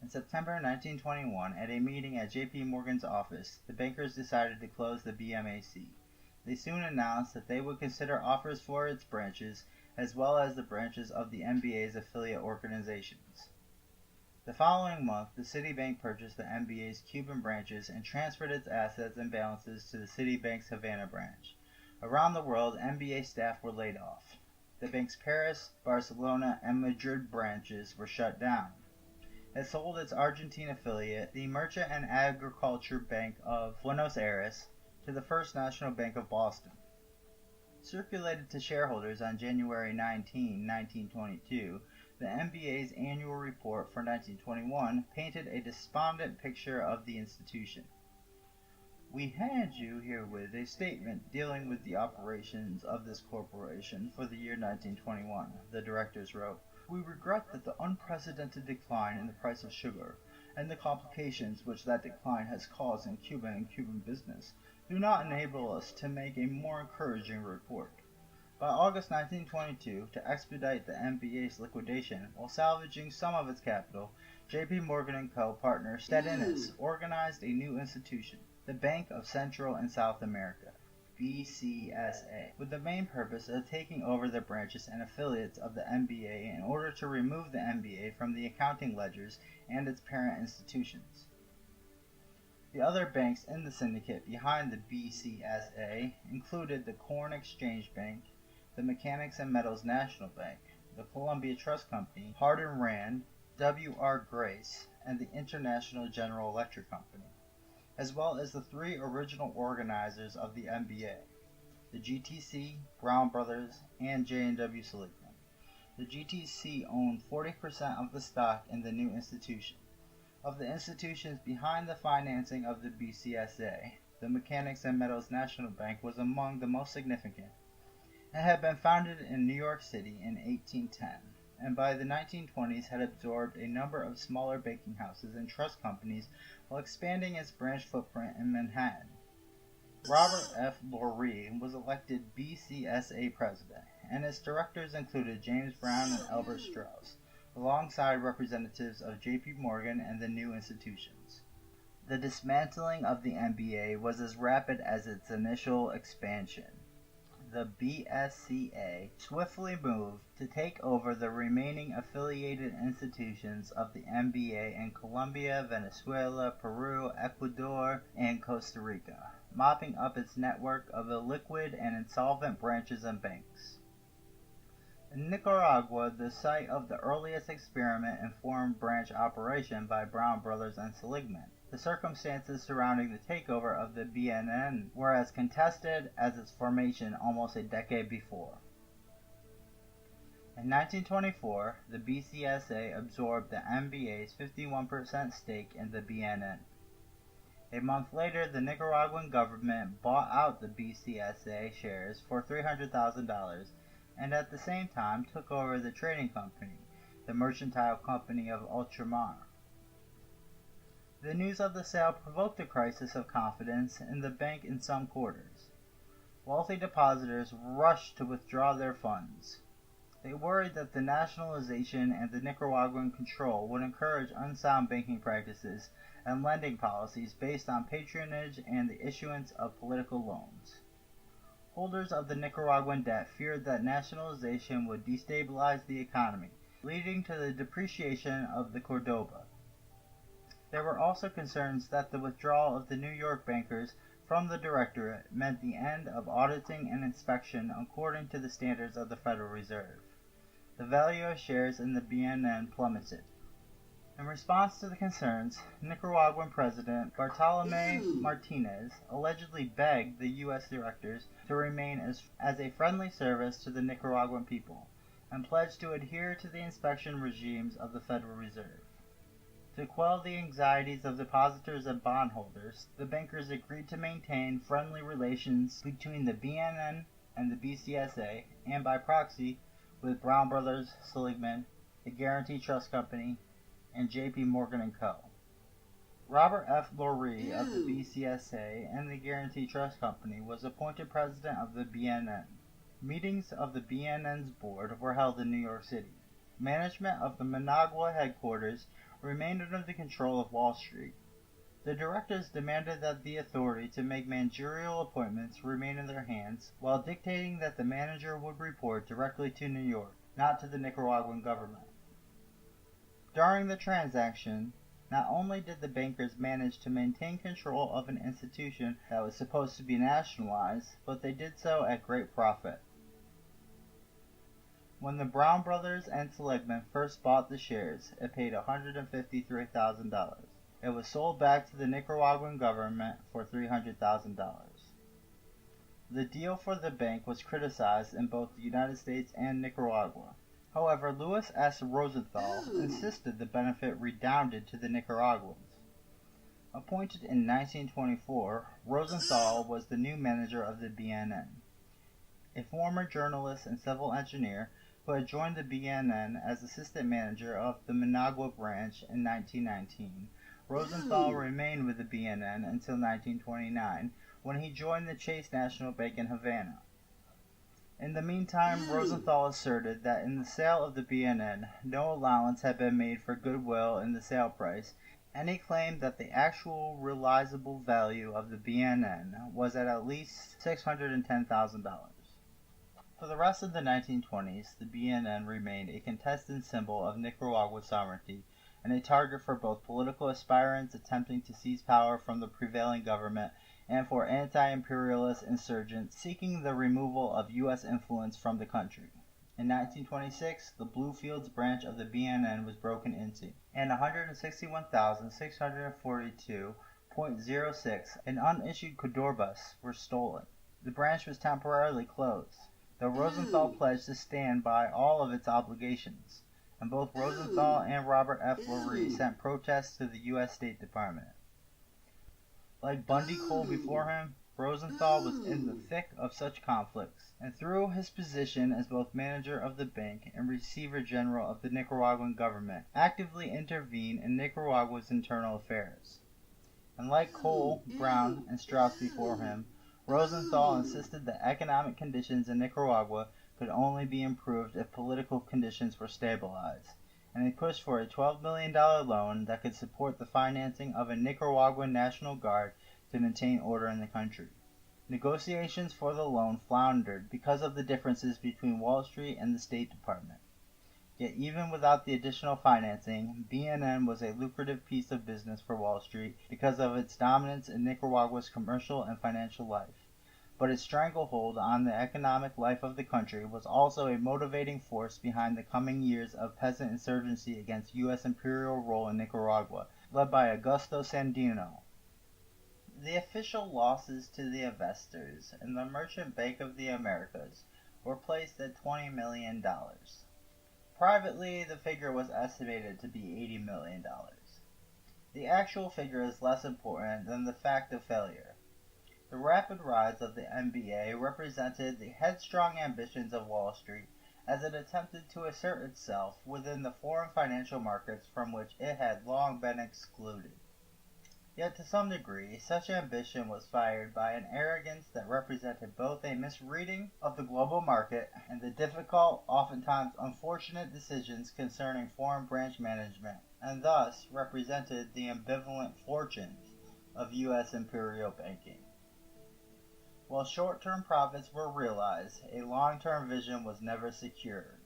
In September 1921, at a meeting at J.P. Morgan's office, the bankers decided to close the BMAC. They soon announced that they would consider offers for its branches, as well as the branches of the NBA's affiliate organizations. The following month, the Citibank purchased the NBA's Cuban branches and transferred its assets and balances to the Citibank's Havana branch. Around the world, NBA staff were laid off. The bank's Paris, Barcelona, and Madrid branches were shut down. It sold its Argentine affiliate, the Merchant and Agriculture Bank of Buenos Aires, to the First National Bank of Boston. Circulated to shareholders on January 19, 1922, the NBA's annual report for 1921 painted a despondent picture of the institution. We hand you herewith a statement dealing with the operations of this corporation for the year 1921, the directors wrote. We regret that the unprecedented decline in the price of sugar, and the complications which that decline has caused in Cuba and Cuban business, do not enable us to make a more encouraging report. By August 1922, to expedite the NBA's liquidation while salvaging some of its capital, J.P. Morgan & Co. partner Stettines organized a new institution, the Bank of Central and South America, BCSA, with the main purpose of taking over the branches and affiliates of the NBA in order to remove the NBA from the accounting ledgers and its parent institutions. The other banks in the syndicate behind the BCSA included the Corn Exchange Bank, the Mechanics and Metals National Bank, the Columbia Trust Company, Hardin Rand, W.R. Grace, and the International General Electric Company, as well as the three original organizers of the MBA, the GTC, Brown Brothers, and J&W Seligman. The GTC owned 40% of the stock in the new institution. Of the institutions behind the financing of the BCSA, the Mechanics and Metals National Bank was among the most significant. It had been founded in New York City in 1810, and by the 1920s had absorbed a number of smaller banking houses and trust companies while expanding its branch footprint in Manhattan. Robert F. Lurie was elected BCSA president, and its directors included James Brown and Albert Strauss, alongside representatives of J.P. Morgan and the new institutions. The dismantling of the MBA was as rapid as its initial expansion. The BSCA swiftly moved to take over the remaining affiliated institutions of the MBA in Colombia, Venezuela, Peru, Ecuador, and Costa Rica, mopping up its network of illiquid and insolvent branches and banks. In Nicaragua, the site of the earliest experiment in foreign branch operation by Brown Brothers and Seligman, the circumstances surrounding the takeover of the BNN were as contested as its formation almost a decade before. In 1924, the BCSA absorbed the MBA's 51% stake in the BNN. A month later, the Nicaraguan government bought out the BCSA shares for $300,000 and at the same time took over the trading company, the Mercantile Company of Ultramar. The news of the sale provoked a crisis of confidence in the bank in some quarters. Wealthy depositors rushed to withdraw their funds. They worried that the nationalization and the Nicaraguan control would encourage unsound banking practices and lending policies based on patronage and the issuance of political loans. Holders of the Nicaraguan debt feared that nationalization would destabilize the economy, leading to the depreciation of the Cordoba. There were also concerns that the withdrawal of the New York bankers from the directorate meant the end of auditing and inspection according to the standards of the Federal Reserve. The value of shares in the BNN plummeted. In response to the concerns, Nicaraguan President Bartolomé Martinez allegedly begged the U.S. directors to remain as a friendly service to the Nicaraguan people, and pledged to adhere to the inspection regimes of the Federal Reserve. To quell the anxieties of depositors and bondholders, the bankers agreed to maintain friendly relations between the BNN and the BCSA, and by proxy, with Brown Brothers, Seligman, the Guarantee Trust Company, and J.P. Morgan & Co. Robert F. Lurie of the BCSA and the Guarantee Trust Company was appointed president of the BNN. Meetings of the BNN's board were held in New York City. Management of the Managua headquarters remained under the control of Wall Street. The directors demanded that the authority to make managerial appointments remain in their hands, while dictating that the manager would report directly to New York, not to the Nicaraguan government. During the transaction, not only did the bankers manage to maintain control of an institution that was supposed to be nationalized, but they did so at great profit. When the Brown Brothers and Seligman first bought the shares, it paid $153,000. It was sold back to the Nicaraguan government for $300,000. The deal for the bank was criticized in both the United States and Nicaragua. However, Louis S. Rosenthal insisted the benefit redounded to the Nicaraguans. Appointed in 1924, Rosenthal was the new manager of the BNN. A former journalist and civil engineer who had joined the BNN as assistant manager of the Managua branch in 1919, Rosenthal remained with the BNN until 1929, when he joined the Chase National Bank in Havana. In the meantime, Rosenthal asserted that in the sale of the BNN, no allowance had been made for goodwill in the sale price, and he claimed that the actual realizable value of the BNN was at least $610,000. For the rest of the 1920s, the BNN remained a contested symbol of Nicaragua's sovereignty and a target for both political aspirants attempting to seize power from the prevailing government and for anti-imperialist insurgents seeking the removal of U.S. influence from the country. In 1926, the Bluefields branch of the BNN was broken into, and 161,642.06 in unissued Cordorbas were stolen. The branch was temporarily closed, though Rosenthal pledged to stand by all of its obligations, and both Rosenthal and Robert F. Lurie sent protests to the U.S. State Department. Like Bundy Cole before him, Rosenthal was in the thick of such conflicts, and through his position as both manager of the bank and receiver general of the Nicaraguan government, actively intervened in Nicaragua's internal affairs. And like Cole, Brown, and Strauss before him, Rosenthal insisted that economic conditions in Nicaragua could only be improved if political conditions were stabilized, and he pushed for a $12 million loan that could support the financing of a Nicaraguan National Guard to maintain order in the country. Negotiations for the loan floundered because of the differences between Wall Street and the State Department. Yet even without the additional financing, BNN was a lucrative piece of business for Wall Street because of its dominance in Nicaragua's commercial and financial life. But its stranglehold on the economic life of the country was also a motivating force behind the coming years of peasant insurgency against U.S. imperial rule in Nicaragua, led by Augusto Sandino. The official losses to the investors in the Merchant Bank of the Americas were placed at $20 million. Privately, the figure was estimated to be $80 million. The actual figure is less important than the fact of failure. The rapid rise of the NBA represented the headstrong ambitions of Wall Street as it attempted to assert itself within the foreign financial markets from which it had long been excluded. Yet to some degree, such ambition was fired by an arrogance that represented both a misreading of the global market and the difficult, oftentimes unfortunate decisions concerning foreign branch management, and thus represented the ambivalent fortunes of U.S. imperial banking. While short-term profits were realized, a long-term vision was never secured.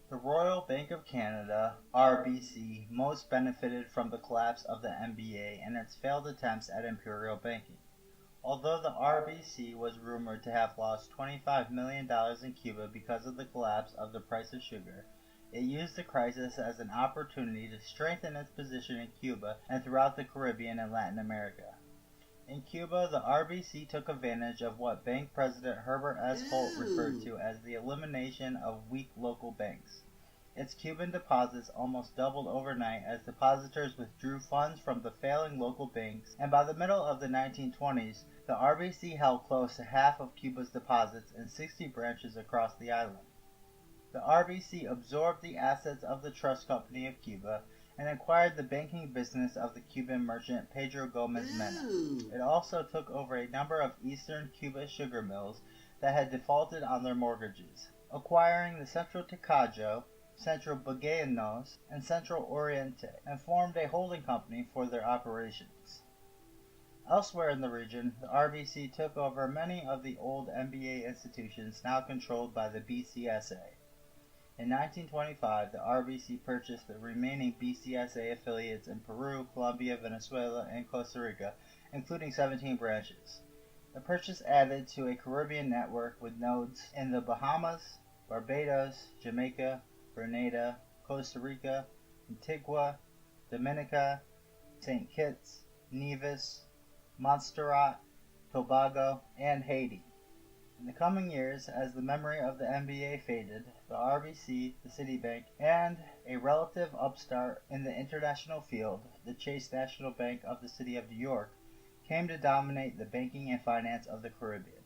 The Royal Bank of Canada, RBC, most benefited from the collapse of the NBA and its failed attempts at imperial banking. Although the RBC was rumored to have lost $25 million in Cuba because of the collapse of the price of sugar, it used the crisis as an opportunity to strengthen its position in Cuba and throughout the Caribbean and Latin America. In Cuba, the RBC took advantage of what Bank President Herbert S. Holt referred to as the elimination of weak local banks. Its Cuban deposits almost doubled overnight as depositors withdrew funds from the failing local banks, and by the middle of the 1920s, the RBC held close to half of Cuba's deposits in 60 branches across the island. The RBC absorbed the assets of the Trust Company of Cuba and acquired the banking business of the Cuban merchant Pedro Gomez Mena. It also took over a number of eastern Cuba sugar mills that had defaulted on their mortgages, acquiring the Central Ticajo, Central Buguenos, and Central Oriente, and formed a holding company for their operations. Elsewhere in the region, the RBC took over many of the old NBA institutions now controlled by the BCSA. In 1925, the RBC purchased the remaining BCSA affiliates in Peru, Colombia, Venezuela, and Costa Rica, including 17 branches. The purchase added to a Caribbean network with nodes in the Bahamas, Barbados, Jamaica, Grenada, Costa Rica, Antigua, Dominica, St. Kitts, Nevis, Montserrat, Tobago, and Haiti. In the coming years, as the memory of the NBA faded, the RBC, the Citibank, and a relative upstart in the international field, the Chase National Bank of the City of New York, came to dominate the banking and finance of the Caribbean.